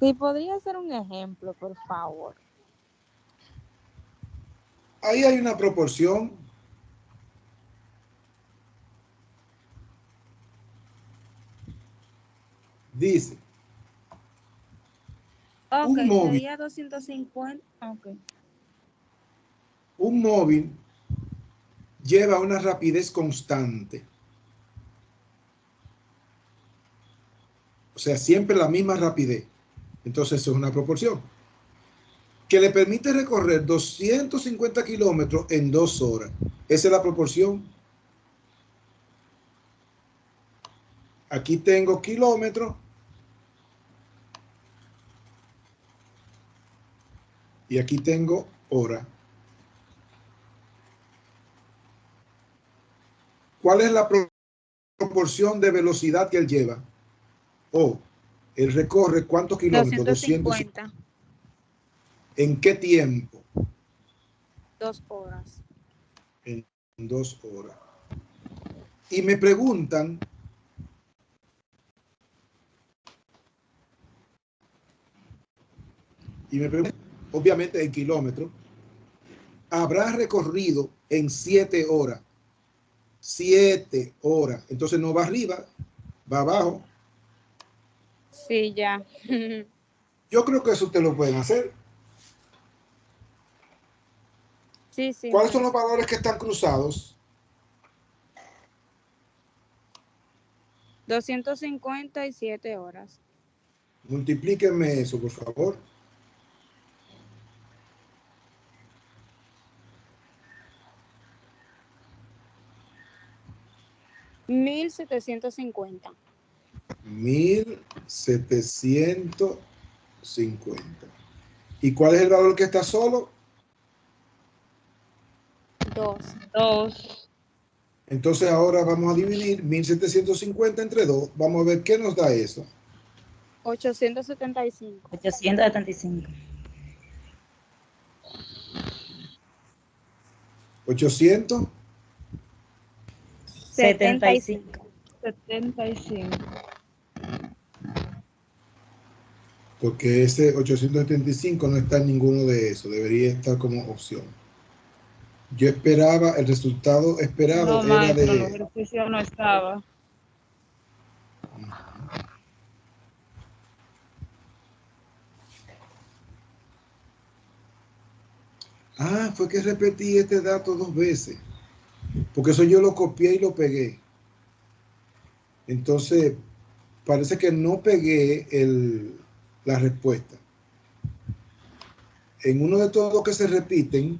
Si podría ser un ejemplo, por favor. Ahí hay una proporción. Dice, Ok, un móvil, sería 250. Ok. un móvil lleva una rapidez constante. O sea, siempre la misma rapidez. Entonces, eso es una proporción. Que le permite recorrer 250 kilómetros en 2 horas. Esa es la proporción. Aquí tengo kilómetros. Y aquí tengo hora. ¿Cuál es la proporción de velocidad que él lleva? O, él recorre ¿cuántos kilómetros? 250. 250. ¿En qué tiempo? 2 horas. En 2 horas. Y me preguntan, obviamente el kilómetro, habrá recorrido en 7 horas. 7 horas. Entonces no va arriba, va abajo. Sí, ya. Yo creo que eso ustedes lo pueden hacer. Sí, sí. ¿Cuáles son los valores que están cruzados? 257 horas. Multiplíquenme eso, por favor. Mil 1750. 1750. ¿Y cuál es el valor que está solo? 2. 2. Entonces ahora vamos a dividir 1750 entre 2. Vamos a ver qué nos da eso. 875. 875. 800. 75. 75. Porque ese 875 no está en ninguno de esos. Debería estar como opción. Yo esperaba, el resultado esperado No, era maestro, el de... ejercicio no estaba. Ah, fue que repetí este dato 2 veces. Porque eso yo lo copié y lo pegué. Entonces, parece que no pegué la respuesta. En uno de todos los que se repiten,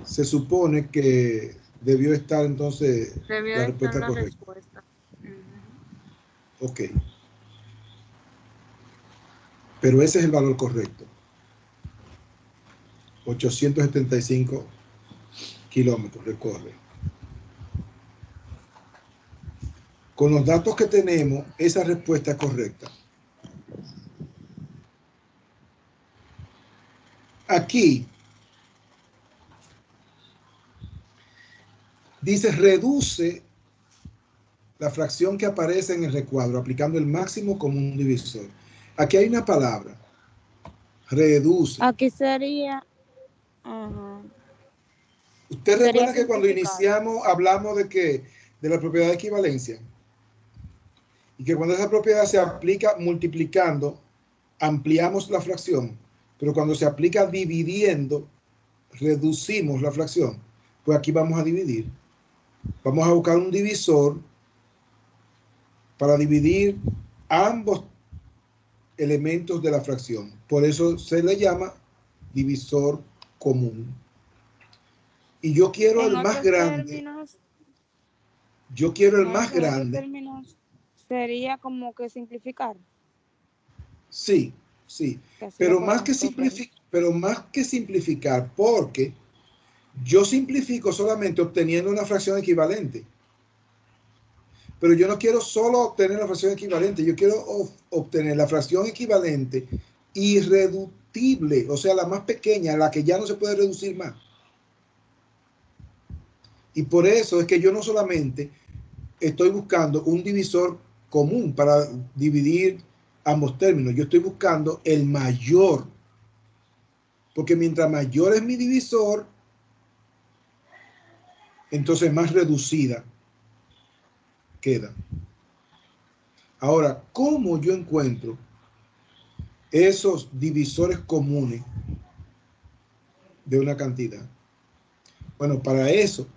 se supone que debió estar entonces Debió la estar respuesta la correcta. respuesta. Ok. Pero ese es el valor correcto. 875 kilómetros recorre. Con los datos que tenemos, esa respuesta es correcta. Aquí dice reduce la fracción que aparece en el recuadro aplicando el máximo común divisor. Aquí hay una palabra, reduce. Aquí sería. Ajá. ¿Usted Sería recuerda que cuando simplificar. iniciamos hablamos de la propiedad de equivalencia? Y que cuando esa propiedad se aplica multiplicando, ampliamos la fracción. Pero cuando se aplica dividiendo, reducimos la fracción. Pues aquí vamos a dividir. Vamos a buscar un divisor para dividir ambos elementos de la fracción. Por eso se le llama divisor común. Y yo quiero el más grande. Yo quiero el más En otros grande. términos, sería como que simplificar. Sí, sí. Pero más que simplificar, porque yo simplifico solamente obteniendo una fracción equivalente. Pero yo no quiero solo obtener la fracción equivalente, yo quiero obtener la fracción equivalente irreductible, o sea, la más pequeña, la que ya no se puede reducir más. Y por eso es que yo no solamente estoy buscando un divisor común para dividir ambos términos, yo estoy buscando el mayor, porque mientras mayor es mi divisor, entonces más reducida queda. Ahora, ¿cómo yo encuentro esos divisores comunes de una cantidad? Bueno, para eso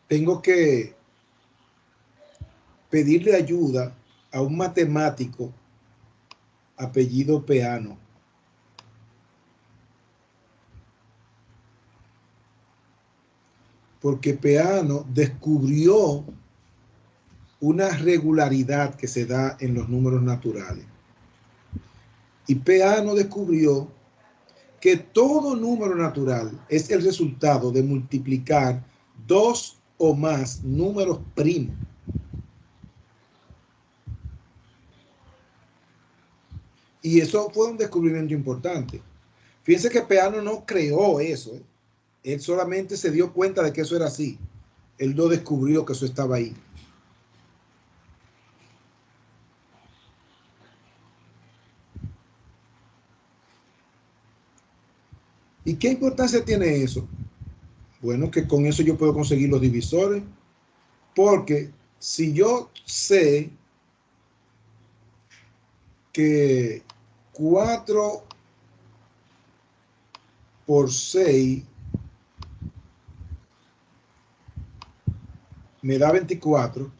tengo que pedirle ayuda a un matemático apellido Peano. Porque Peano descubrió una regularidad que se da en los números naturales. Y Peano descubrió que todo número natural es el resultado de multiplicar 2 o más números primos. Y eso fue un descubrimiento importante, Fíjense que Peano no creó eso, ¿eh? Él solamente se dio cuenta de que eso era así. Él no descubrió que eso estaba ahí. ¿Y qué importancia tiene eso? Bueno, que con eso yo puedo conseguir los divisores, porque si yo sé que 4 por 6 me da 24,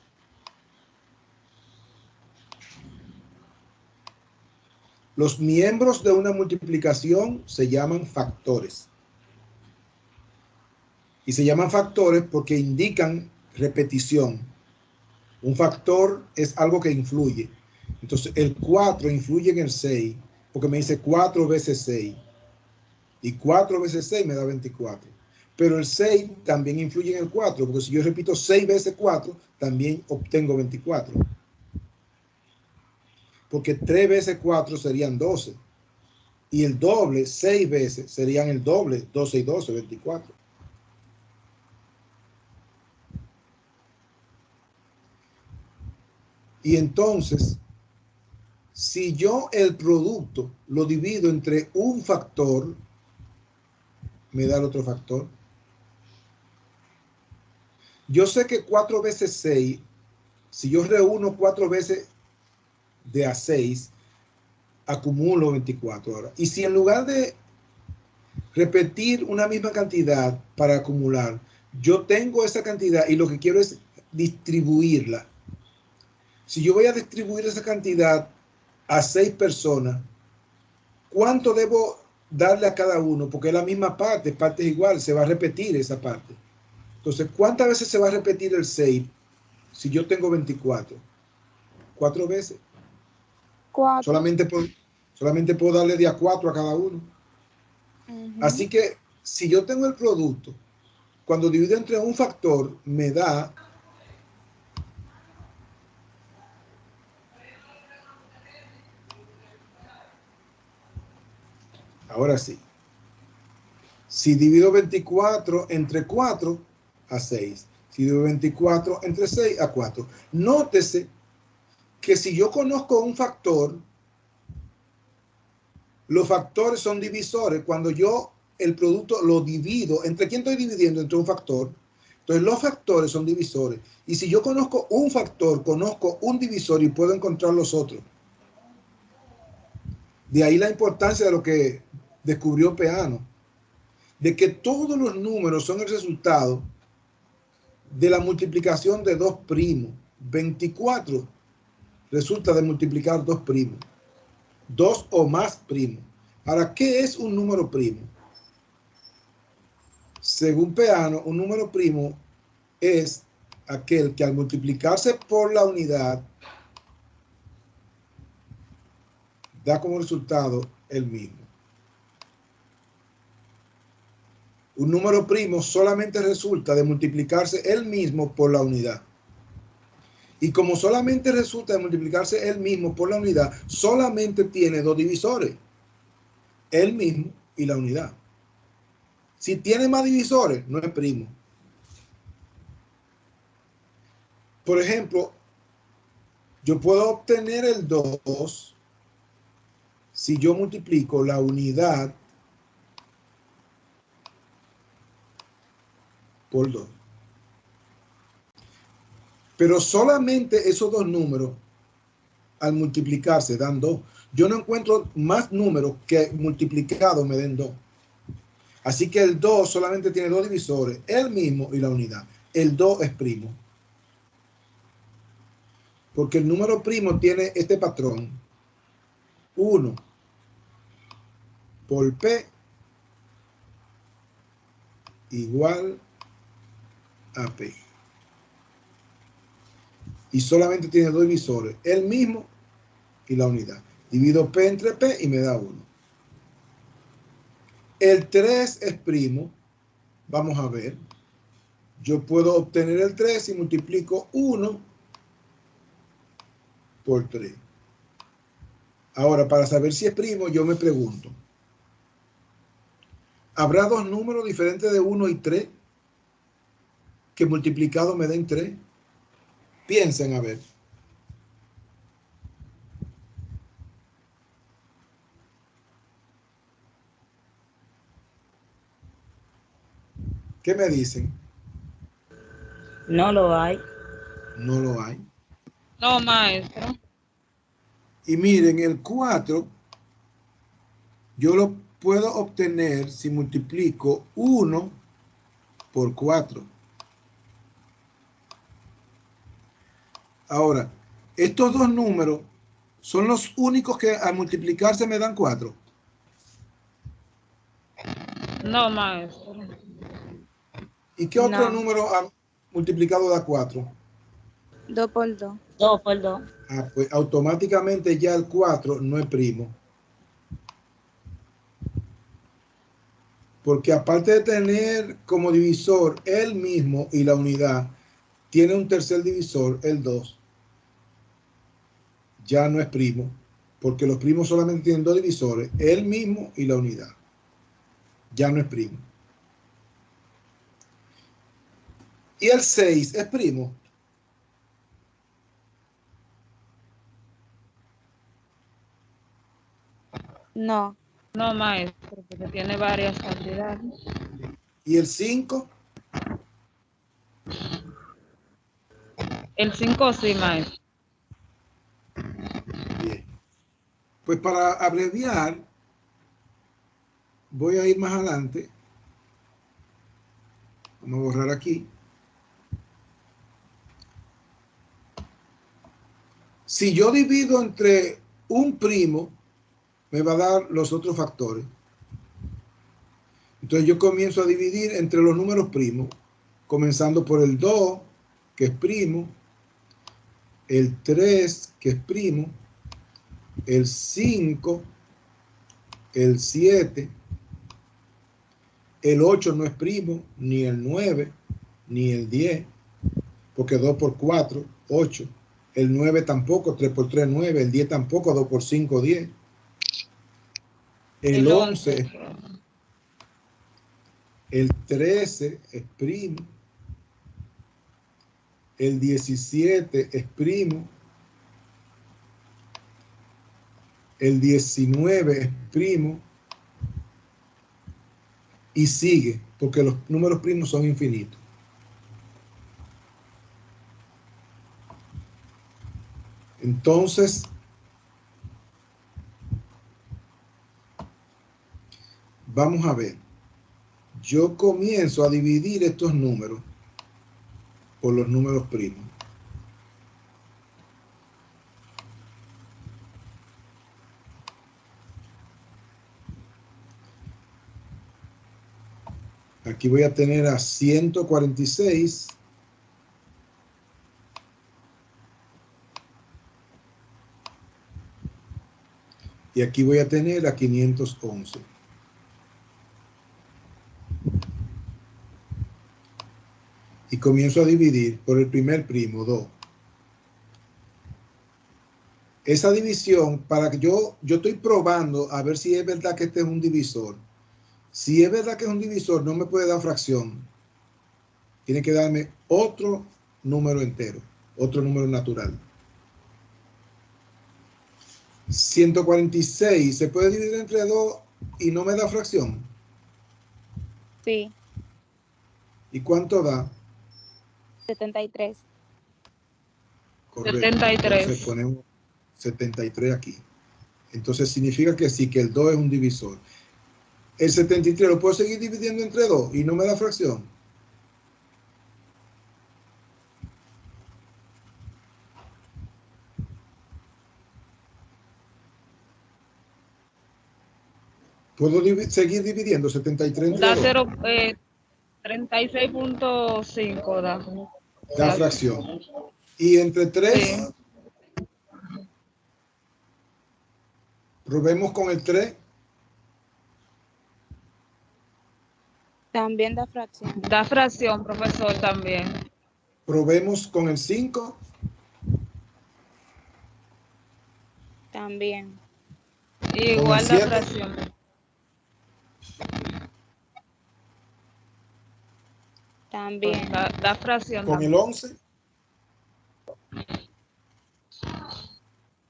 los miembros de una multiplicación se llaman factores. Y se llaman factores porque indican repetición. Un factor es algo que influye. Entonces, el 4 influye en el 6, porque me dice 4 veces 6. Y 4 veces 6 me da 24. Pero el 6 también influye en el 4, porque si yo repito 6 veces 4, también obtengo 24. Porque 3 veces 4 serían 12. Y el doble, 6 veces, serían el doble, 12 y 12, 24. Y entonces, si yo el producto lo divido entre un factor, me da el otro factor. Yo sé que 4 veces 6, si yo reúno 4 veces de a 6, acumulo 24 ahora. Y si en lugar de repetir una misma cantidad para acumular, yo tengo esa cantidad y lo que quiero es distribuirla. Si yo voy a distribuir esa cantidad a 6 personas, ¿cuánto debo darle a cada uno? Porque es la misma parte es igual, se va a repetir esa parte. Entonces, ¿cuántas veces se va a repetir el 6 si yo tengo 24? 4 veces. 4. Solamente puedo darle de a 4 a cada uno. Así que si yo tengo el producto, cuando divido entre un factor, me da ahora sí. Si divido 24 entre 4 a 6. Si divido 24 entre 6 a 4. Nótese que si yo conozco un factor, los factores son divisores. Cuando yo el producto lo divido, ¿entre quién estoy dividiendo? Entre un factor. Entonces los factores son divisores. Y si yo conozco un factor, conozco un divisor y puedo encontrar los otros. De ahí la importancia de lo que descubrió Peano, de que todos los números son el resultado de la multiplicación de dos primos. 24 resulta de multiplicar dos primos. 2 o más primos. Ahora, ¿qué es un número primo? Según Peano, un número primo es aquel que al multiplicarse por la unidad da como resultado el mismo. Un número primo solamente resulta de multiplicarse él mismo por la unidad. Y como solamente resulta de multiplicarse él mismo por la unidad, solamente tiene dos divisores, él mismo y la unidad. Si tiene más divisores, no es primo. Por ejemplo, yo puedo obtener el 2 si yo multiplico la unidad por 2. Pero solamente esos dos números al multiplicarse dan 2. Yo no encuentro más números que multiplicados me den 2. Así que el 2 solamente tiene dos divisores, el mismo y la unidad. El 2 es primo. Porque el número primo tiene este patrón. 1 por P igual a P. Y solamente tiene dos divisores, el mismo y la unidad. Divido P entre P y me da 1. El 3 es primo. Vamos a ver. Yo puedo obtener el 3 si multiplico 1 por 3. Ahora, para saber si es primo, yo me pregunto, ¿Habrá dos números diferentes de 1 y 3 que multiplicado me den 3? Piensen a ver. ¿Qué me dicen? No lo hay. No lo hay. No, maestro. Y miren, el 4 yo lo puedo obtener si multiplico 1 por 4. Ahora, estos dos números son los únicos que al multiplicarse me dan 4. No, maestro. ¿Y qué otro No. número multiplicado da 4? 2 por 2. 2 por 2. Ah, pues automáticamente ya el 4 no es primo. Porque aparte de tener como divisor el mismo y la unidad, tiene un tercer divisor, el 2. Ya no es primo, porque los primos solamente tienen dos divisores, el mismo y la unidad. Ya no es primo. Y el 6 es primo. No. No, maestro, porque tiene varias cantidades. Y el 5, El 5 sí, maestro. bien. Pues para abreviar, voy a ir más adelante. Vamos a borrar aquí. Si yo divido entre un primo, me va a dar los otros factores. Entonces yo comienzo a dividir entre los números primos, comenzando por el 2, que es primo, el 3, que es primo, el 5, el 7, el 8 no es primo, ni el 9, ni el 10, porque 2 por 4, 8. El 9 tampoco, 3 por 3, 9. El 10 tampoco, 2 por 5, 10. El 11, el 13 es primo. El 17 es primo. El 19 es primo. Y sigue, porque los números primos son infinitos. Entonces, vamos a ver. Yo comienzo a dividir estos números por los números primos. Aquí voy a tener a 146. Y aquí voy a tener a 511. Y comienzo a dividir por el primer primo, 2. Esa división, para que yo estoy probando a ver si es verdad que este es un divisor. Si es verdad que es un divisor, no me puede dar fracción. Tiene que darme otro número entero, otro número natural. 146 se puede dividir entre 2 y no me da fracción. Sí. ¿Y cuánto da? 73. Correcto. 73. Entonces ponemos 73 aquí. Entonces significa que sí, que el 2 es un divisor. El 73 lo puedo seguir dividiendo entre 2 y no me da fracción. ¿Puedo seguir dividiendo 73 entre Da 2? 36.5 da. Da fracción. Y entre 3, Sí. probemos con el 3. También da fracción. Da fracción, profesor, también. Probemos con el 5. También. Con el Igual da 7. fracción. También. Da fracción Con el también. 11,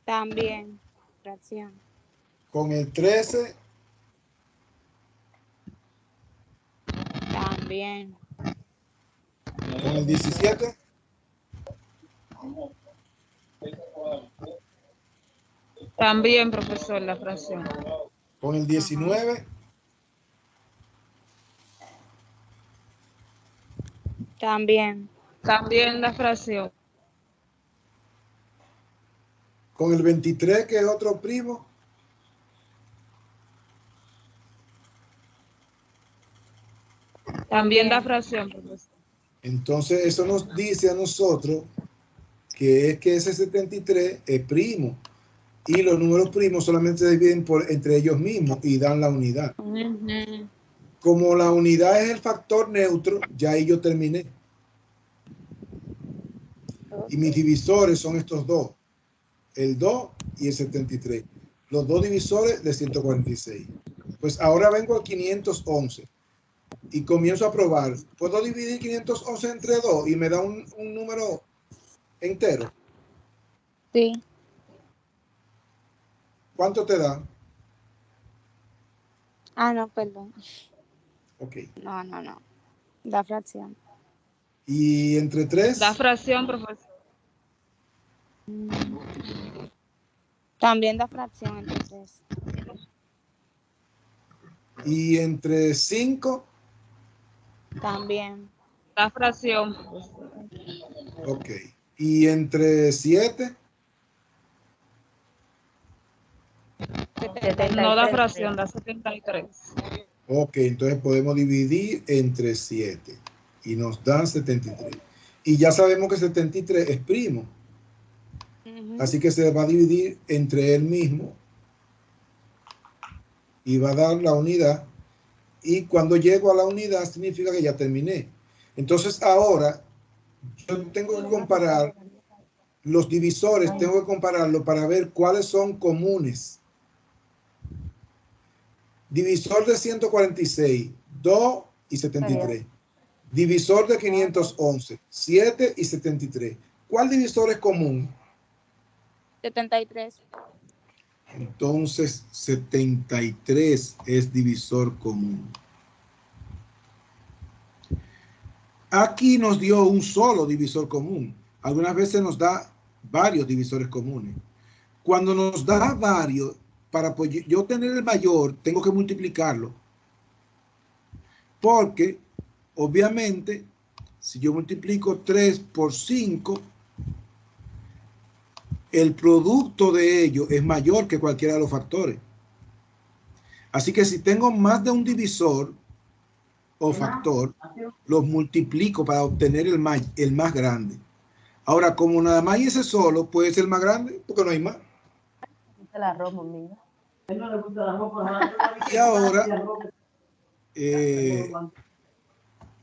También. Fracción. con el 13, También. con el 17, También, profesor, la fracción. con el 19, También. También la fracción. con el 23, que es otro primo, También da fracción, profesor. entonces eso nos dice a nosotros que ese 73 es primo y los números primos solamente se dividen entre ellos mismos y dan la unidad. Ujú. Como la unidad es el factor neutro, ya ahí yo terminé. Y mis divisores son estos dos, el 2 y el 73. Los dos divisores de 146. Pues ahora vengo al 511 y comienzo a probar. ¿Puedo dividir 511 entre 2 y me da un número entero? Sí. ¿Cuánto te da? Ah, no, perdón. Ok. No. Da fracción. ¿Y entre Da 3? fracción, profesor. También da fracción, entonces. ¿Y entre 5? También. Da fracción, profesor. Ok. ¿Y entre 7? No da fracción, da 73. Ok, entonces podemos dividir entre 7 y nos dan 73. Y ya sabemos que 73 es primo, así que se va a dividir entre él mismo y va a dar la unidad. Y cuando llego a la unidad significa que ya terminé. Entonces ahora yo tengo que comparar los divisores, tengo que compararlo para ver cuáles son comunes. Divisor de 146, 2 y 73. Divisor de 511, 7 y 73. ¿Cuál divisor es común? 73. Entonces, 73 es divisor común. Aquí nos dio un solo divisor común. Algunas veces nos da varios divisores comunes. Cuando nos da varios, para yo tener el mayor, tengo que multiplicarlo. Porque, obviamente, si yo multiplico 3 por 5, el producto de ellos es mayor que cualquiera de los factores. Así que si tengo más de un divisor o factor, los multiplico para obtener el más grande. Ahora, como nada más hay ese solo, puede ser más grande porque no hay más. Y ahora,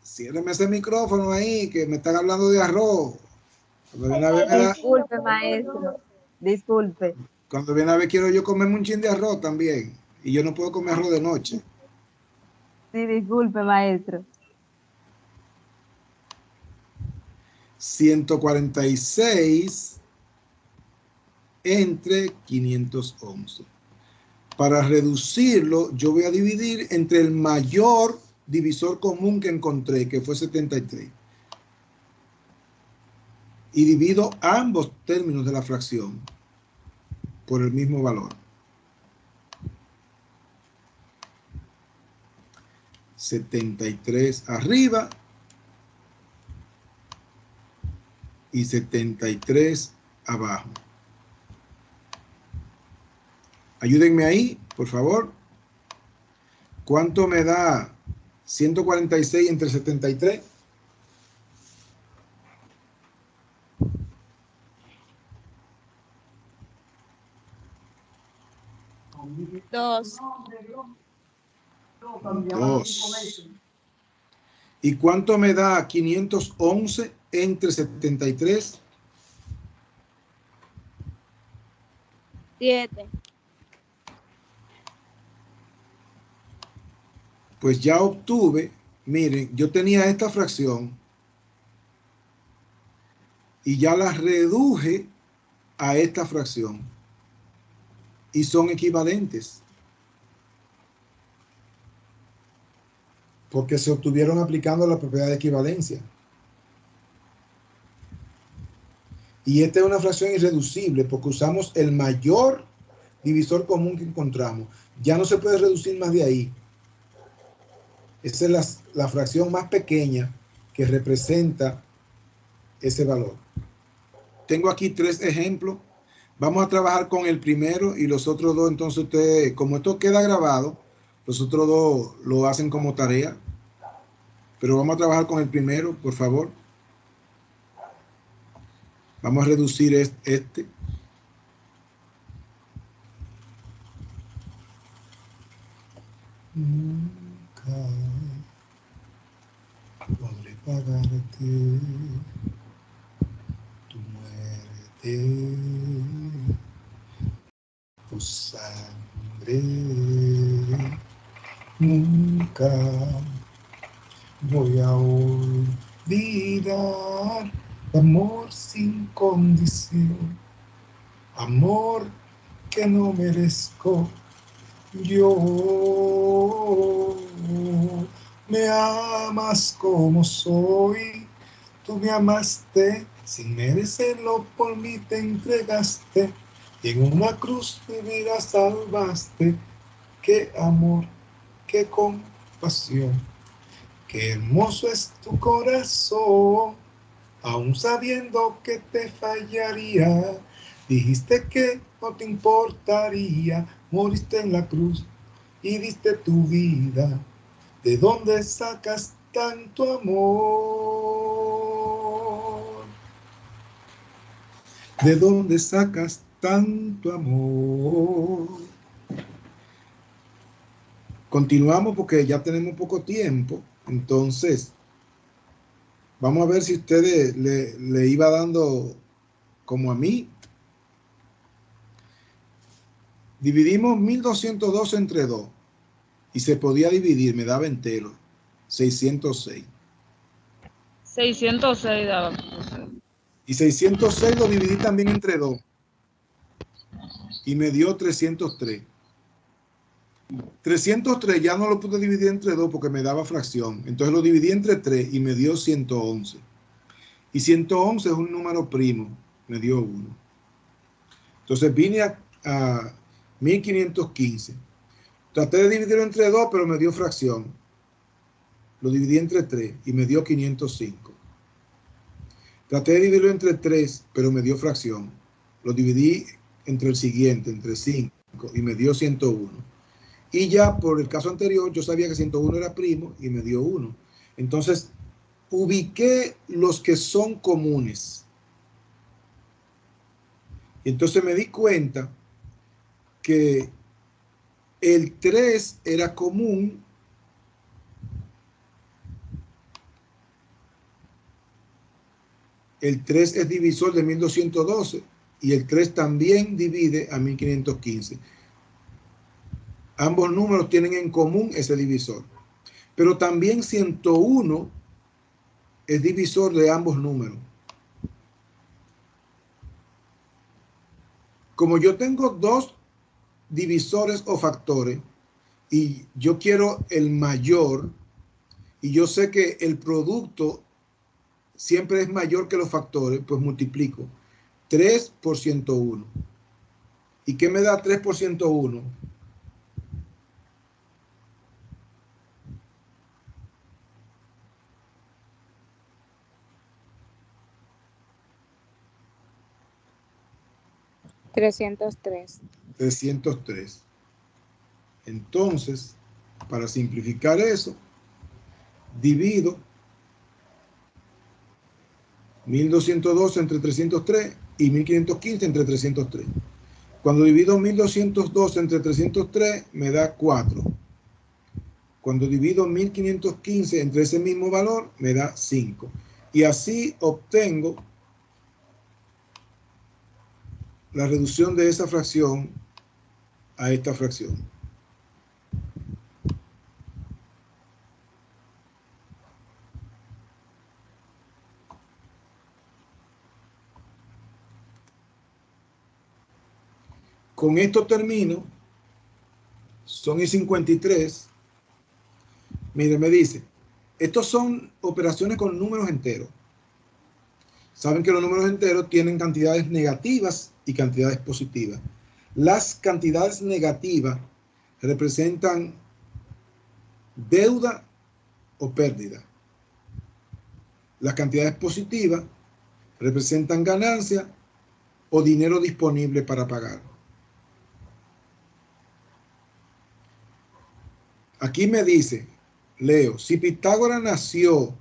ciérreme ese micrófono ahí, que me están hablando de arroz. Disculpe, maestro. Disculpe. Cuando viene a ver, quiero yo comerme un chin de arroz también. Y yo no puedo comer arroz de noche. Sí, disculpe, maestro. 146 entre 511. Para reducirlo, yo voy a dividir entre el mayor divisor común que encontré, que fue 73. Y divido ambos términos de la fracción por el mismo valor. 73 arriba y 73 abajo. Ayúdenme ahí, por favor. ¿Cuánto me da 146 entre 73? 2. 2. ¿Y cuánto me da 511 entre 73? 7. Pues ya obtuve miren, yo tenía esta fracción y ya la reduje a esta fracción y son equivalentes porque se obtuvieron aplicando la propiedad de equivalencia. Y esta es una fracción irreducible porque usamos el mayor divisor común que encontramos. Ya no se puede reducir más de ahí. Esa es la fracción más pequeña que representa ese valor. Tengo aquí 3 ejemplos. Vamos a trabajar con el primero y los otros 2. Entonces ustedes, como esto queda grabado, los otros 2 lo hacen como tarea. Pero vamos a trabajar con el primero, por favor. Vamos a reducir este. Nunca podré pagarte tu muerte, tu sangre. Nunca voy a olvidar amor sin condición, amor que no merezco. Yo, me amas como soy, tú me amaste sin merecerlo, por mí te entregaste y en una cruz mi vida salvaste. Qué amor, qué compasión, qué hermoso es tu corazón, aún sabiendo que te fallaría, dijiste que no te importaría, moriste en la cruz y diste tu vida. ¿De dónde sacas tanto amor? ¿De dónde sacas tanto amor? Continuamos porque ya tenemos poco tiempo. Entonces, vamos a ver si ustedes le iba dando como a mí. Dividimos 1202 entre 2 y se podía dividir, me daba entero, 606. 606 daba. Y 606 lo dividí también entre 2 y me dio 303. 303 ya no lo pude dividir entre 2 porque me daba fracción. Entonces lo dividí entre 3 y me dio 111. Y 111 es un número primo, me dio 1. Entonces vine a 1515. Traté de dividirlo entre 2, pero me dio fracción. Lo dividí entre 3 y me dio 505. Traté de dividirlo entre 3, pero me dio fracción. Lo dividí entre el siguiente, entre 5, y me dio 101. Y ya por el caso anterior, yo sabía que 101 era primo y me dio 1. Entonces, ubiqué los que son comunes. Y entonces me di cuenta que el 3 era común el 3 es divisor de 1212 y el 3 también divide a 1515. Ambos números tienen en común ese divisor. Pero también 101 es divisor de ambos números. Como yo tengo 2 divisores o factores y yo quiero el mayor y yo sé que el producto siempre es mayor que los factores, pues multiplico 3 por 101. ¿Y qué me da 3 por 101? $303. 303. Entonces, para simplificar eso, divido 1212 entre 303 y 1515 entre 303. Cuando divido 1212 entre 303 me da 4. Cuando divido 1515 entre ese mismo valor me da 5. Y así obtengo la reducción de esa fracción a esta fracción. con esto termino. Son y 53. Mire, me dice, estos son operaciones con números enteros. Saben que los números enteros tienen cantidades negativas y cantidades positivas. Las cantidades negativas representan deuda o pérdida. Las cantidades positivas representan ganancia o dinero disponible para pagar. Aquí me dice, leo, si Pitágoras nació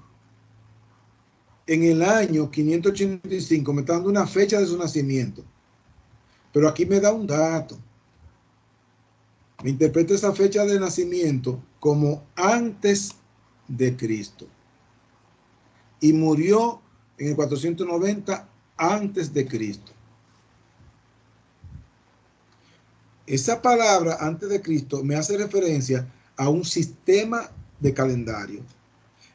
en el año 585, me está dando una fecha de su nacimiento, pero aquí me da un dato. Me interpreta esa fecha de nacimiento como antes de Cristo. Y murió en el 490 antes de Cristo. Esa palabra antes de Cristo me hace referencia a un sistema de calendario.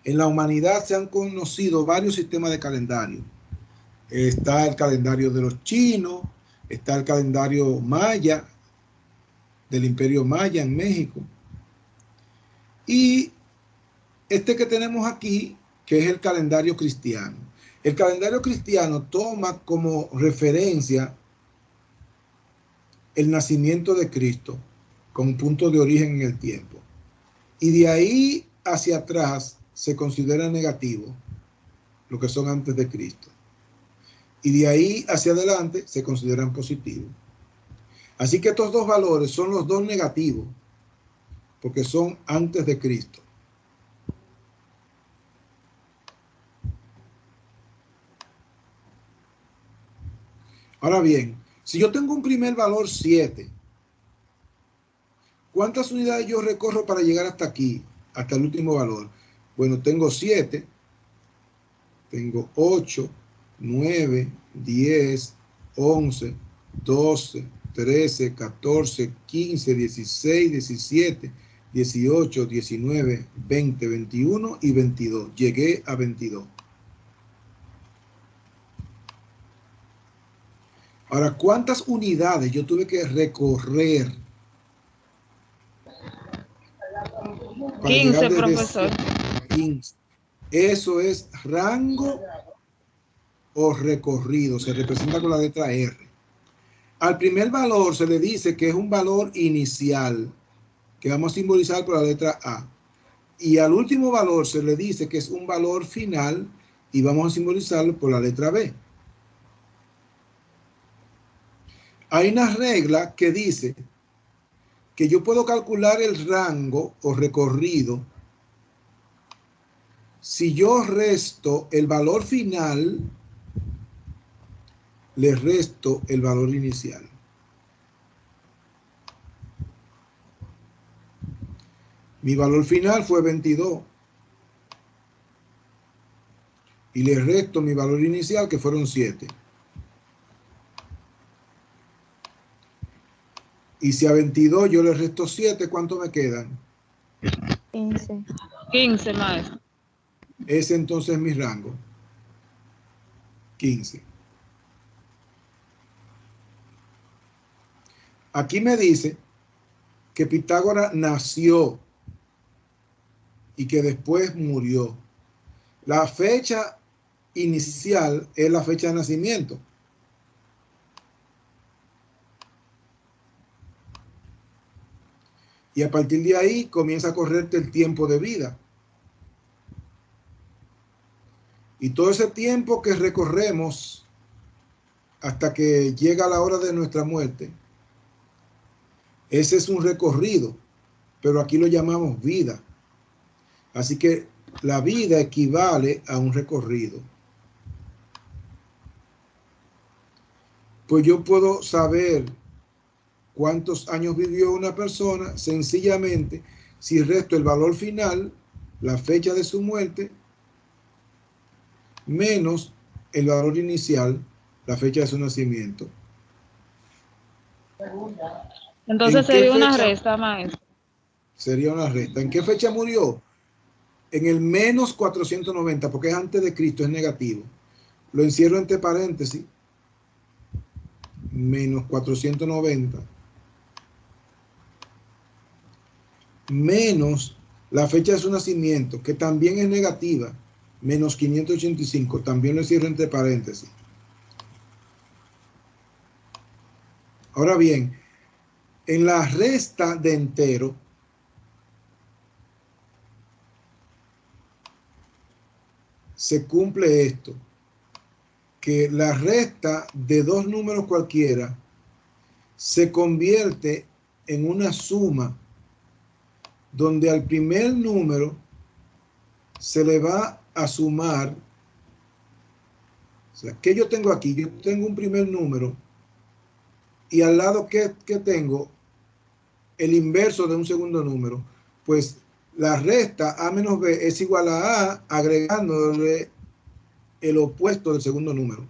En la humanidad se han conocido varios sistemas de calendario. Está el calendario de los chinos, está el calendario maya, del Imperio Maya en México. Y este que tenemos aquí, que es el calendario cristiano. El calendario cristiano toma como referencia el nacimiento de Cristo como punto de origen en el tiempo. Y de ahí hacia atrás se considera negativo lo que son antes de Cristo. Y de ahí hacia adelante se consideran positivos. Así que estos dos valores son los dos negativos, porque son antes de Cristo. Ahora bien, si yo tengo un primer valor 7, ¿cuántas unidades yo recorro para llegar hasta aquí, hasta el último valor? Bueno, tengo 7, tengo 8, 9, 10, 11, 12, 13, 14, 15, 16, 17, 18, 19, 20, 21 y 22. Llegué a 22. Ahora, ¿cuántas unidades yo tuve que recorrer? 15, profesor. 15. Eso es rango o recorrido. Se representa con la letra R. Al primer valor se le dice que es un valor inicial, que vamos a simbolizar por la letra A. Y al último valor se le dice que es un valor final y vamos a simbolizarlo por la letra B. Hay una regla que dice que yo puedo calcular el rango o recorrido si yo resto el valor final, le resto el valor inicial. Mi valor final fue 22. Y le resto mi valor inicial, que fueron 7. Y si a 22 yo le resto 7, ¿cuánto me quedan? 15. 15, maestro. Ese entonces es mi rango. 15. Aquí me dice que Pitágoras nació y que después murió. La fecha inicial es la fecha de nacimiento. Y a partir de ahí comienza a correrte el tiempo de vida. Y todo ese tiempo que recorremos hasta que llega la hora de nuestra muerte, ese es un recorrido, pero aquí lo llamamos vida. Así que la vida equivale a un recorrido. Pues yo puedo saber cuántos años vivió una persona sencillamente si resto el valor final, la fecha de su muerte, menos el valor inicial, la fecha de su nacimiento. Entonces sería una resta, maestro. Sería una resta. ¿En qué fecha murió? En el menos 490, porque es antes de Cristo, es negativo. Lo encierro entre paréntesis. Menos 490 menos la fecha de su nacimiento, que también es negativa, menos 585, también lo cierro entre paréntesis. Ahora bien, en la resta de entero, se cumple esto, que la resta de dos números cualquiera se convierte en una suma donde al primer número se le va a sumar. O sea, ¿qué yo tengo aquí? Yo tengo un primer número y al lado que tengo el inverso de un segundo número. Pues la resta A menos B es igual a A agregándole el opuesto del segundo número.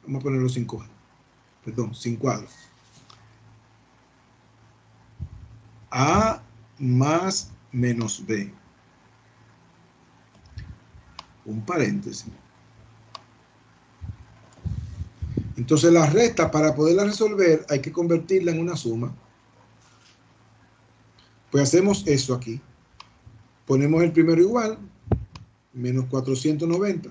Vamos a ponerlo sin cuadros. A más menos B. Un paréntesis. Entonces la resta, para poderla resolver, hay que convertirla en una suma. Pues hacemos eso aquí. Ponemos el primero igual, menos 490.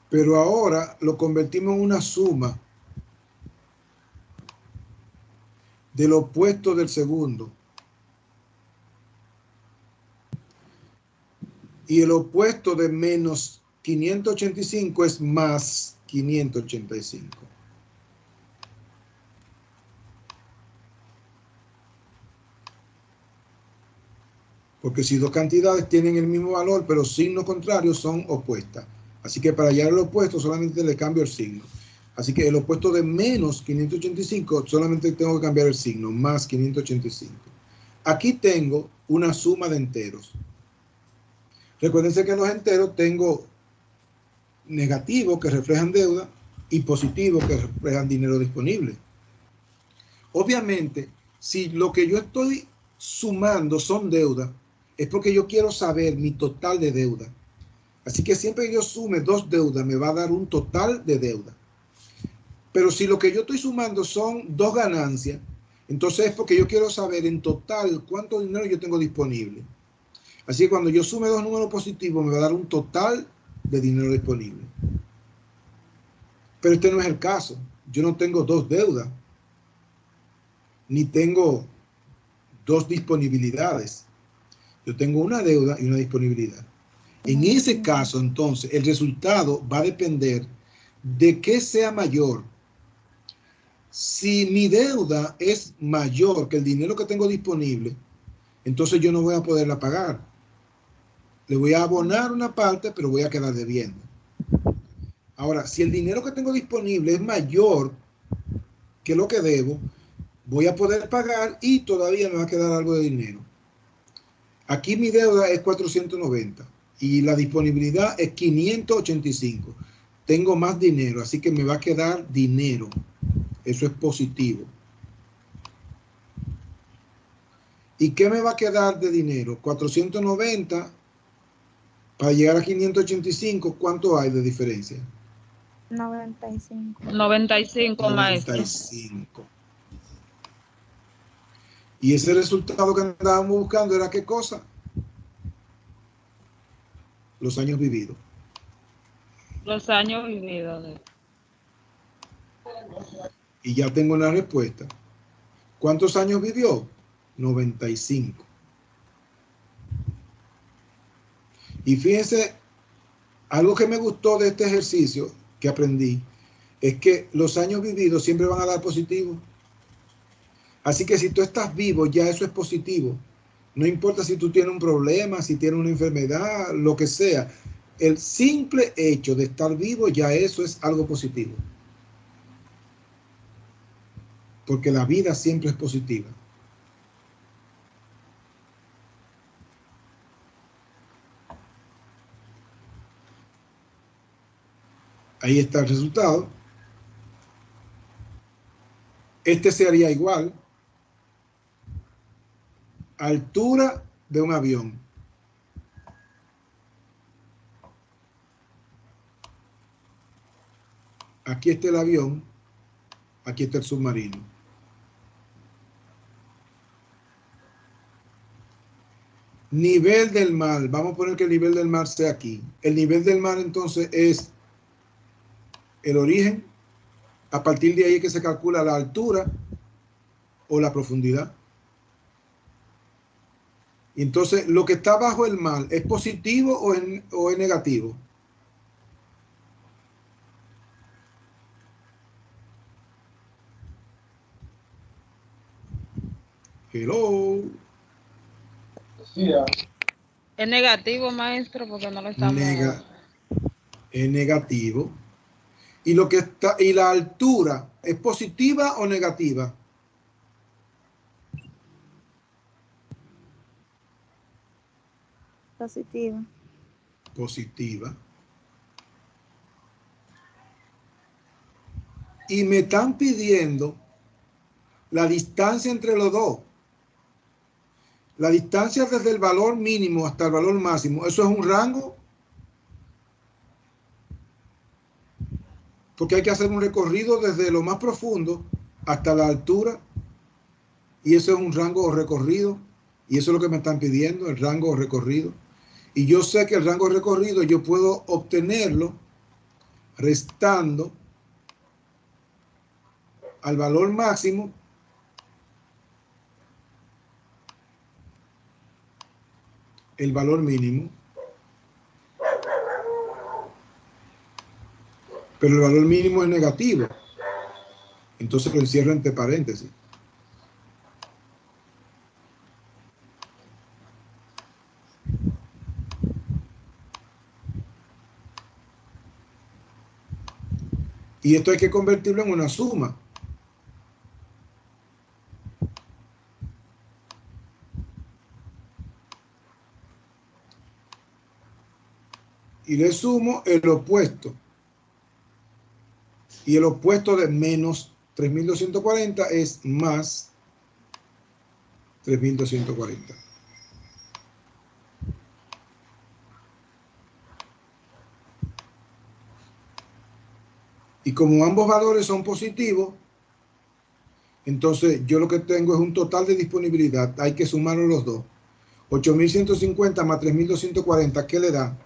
Pero ahora lo convertimos en una suma del opuesto del segundo. Y el opuesto de menos 585 es más 585. Porque si dos cantidades tienen el mismo valor, pero signos contrarios son opuestas. Así que para hallar el opuesto solamente le cambio el signo. Así que el opuesto de menos 585 solamente tengo que cambiar el signo, más 585. Aquí tengo una suma de enteros. Recuérdense que en los enteros tengo negativos que reflejan deuda y positivos que reflejan dinero disponible. Obviamente, si lo que yo estoy sumando son deuda, es porque yo quiero saber mi total de deuda. Así que siempre que yo sume dos deudas, me va a dar un total de deuda. Pero si lo que yo estoy sumando son dos ganancias, entonces es porque yo quiero saber en total cuánto dinero yo tengo disponible. Así que cuando yo sume dos números positivos, me va a dar un total de dinero disponible. Pero este no es el caso. Yo no tengo dos deudas, ni tengo dos disponibilidades. Yo tengo una deuda y una disponibilidad. En ese caso, entonces, el resultado va a depender de qué sea mayor. Si mi deuda es mayor que el dinero que tengo disponible, entonces yo no voy a poderla pagar. Le voy a abonar una parte, pero voy a quedar debiendo. Ahora, si el dinero que tengo disponible es mayor que lo que debo, voy a poder pagar y todavía me va a quedar algo de dinero. Aquí mi deuda es 490 y la disponibilidad es 585. Tengo más dinero, así que me va a quedar dinero. Eso es positivo. ¿Y qué me va a quedar de dinero? 490 para llegar a 585, ¿cuánto hay de diferencia? 95. 95, maestro. 95. Y ese resultado que andábamos buscando era ¿qué cosa? Los años vividos. Los años vividos. Y ya tengo una respuesta. ¿Cuántos años vivió? 95. Y fíjense, algo que me gustó de este ejercicio que aprendí es que los años vividos siempre van a dar positivo. Así que si tú estás vivo, ya eso es positivo. No importa si tú tienes un problema, si tienes una enfermedad, lo que sea. El simple hecho de estar vivo, ya eso es algo positivo. Porque la vida siempre es positiva. Ahí está el resultado. Este sería igual. Altura de un avión. aquí está el avión, aquí está el submarino. Nivel del mar, vamos a poner que el nivel del mar sea aquí. El nivel del mar entonces es el origen, a partir de ahí es que se calcula la altura o la profundidad. Y entonces lo que está bajo el mar, ¿es positivo o es negativo? Hello. Es negativo, maestro, porque no lo estamos... Es negativo. Y lo que está, y la altura, ¿es positiva o negativa? Positiva. Positiva. Y me están pidiendo la distancia entre los dos. La distancia desde el valor mínimo hasta el valor máximo, ¿eso es un rango? Porque hay que hacer un recorrido desde lo más profundo hasta la altura. Y eso es un rango o recorrido. Y eso es lo que me están pidiendo, el rango o recorrido. Y yo sé que el rango de recorrido yo puedo obtenerlo restando al valor máximo el valor mínimo. Pero el valor mínimo es negativo. Entonces lo encierro entre paréntesis. Y esto hay que convertirlo en una suma. Y le sumo el opuesto. Y el opuesto de menos 3.240 es más 3.240. Y como ambos valores son positivos, entonces yo lo que tengo es un total de disponibilidad. Hay que sumarlos los dos. 8.150 más 3.240, ¿qué le da?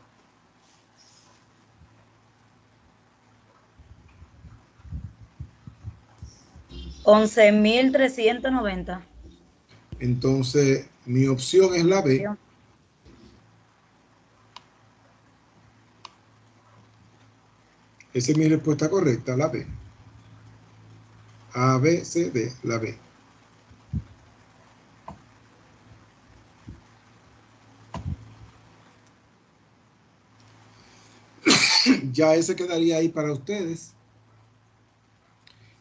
$11,390. Entonces, mi opción es la B. Esa es mi respuesta correcta, la B. A, B, C, D, la B. Ya ese quedaría ahí para ustedes.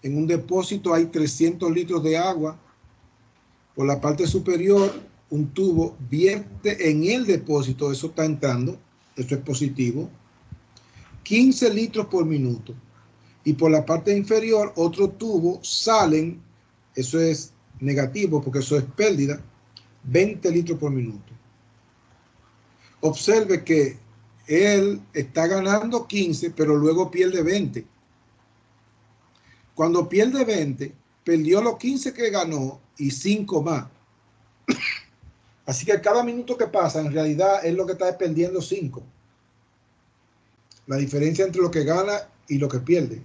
En un depósito hay 300 litros de agua. Por la parte superior, un tubo vierte en el depósito, eso está entrando, eso es positivo, 15 litros por minuto. Y por la parte inferior, otro tubo salen, eso es negativo porque eso es pérdida, 20 litros por minuto. Observe que él está ganando 15, pero luego pierde 20. Cuando pierde 20, perdió los 15 que ganó y 5 más. Así que cada minuto que pasa, en realidad, es lo que está perdiendo 5. La diferencia entre lo que gana y lo que pierde.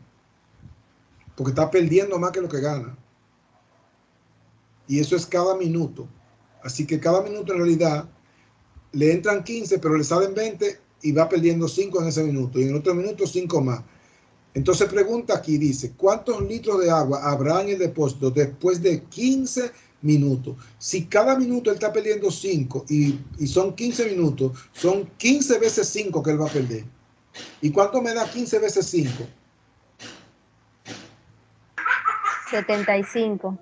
Porque está perdiendo más que lo que gana. Y eso es cada minuto. Así que cada minuto en realidad le entran 15, pero le salen 20 y va perdiendo 5 en ese minuto. Y en el otro minuto 5 más. Entonces pregunta aquí, dice, ¿cuántos litros de agua habrá en el depósito después de 15 minutos? Si cada minuto él está perdiendo 5 y son 15 minutos, son 15 veces 5 que él va a perder. ¿Y cuánto me da 15 veces 5? 75.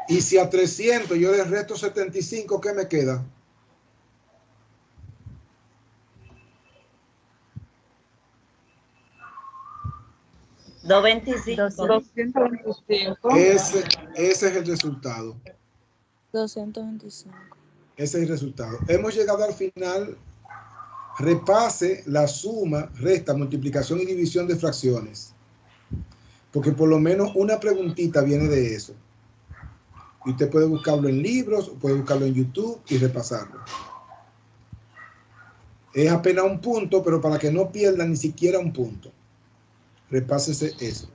Y si a 300 yo le resto 75, ¿qué me queda? $225. Ese es el resultado. 225. Ese es el resultado. Hemos llegado al final. Repase la suma, resta, multiplicación y división de fracciones. Porque por lo menos una preguntita viene de eso. Y usted puede buscarlo en libros, o puede buscarlo en YouTube y repasarlo. Es apenas un punto, pero para que no pierdan ni siquiera un punto, repásese eso.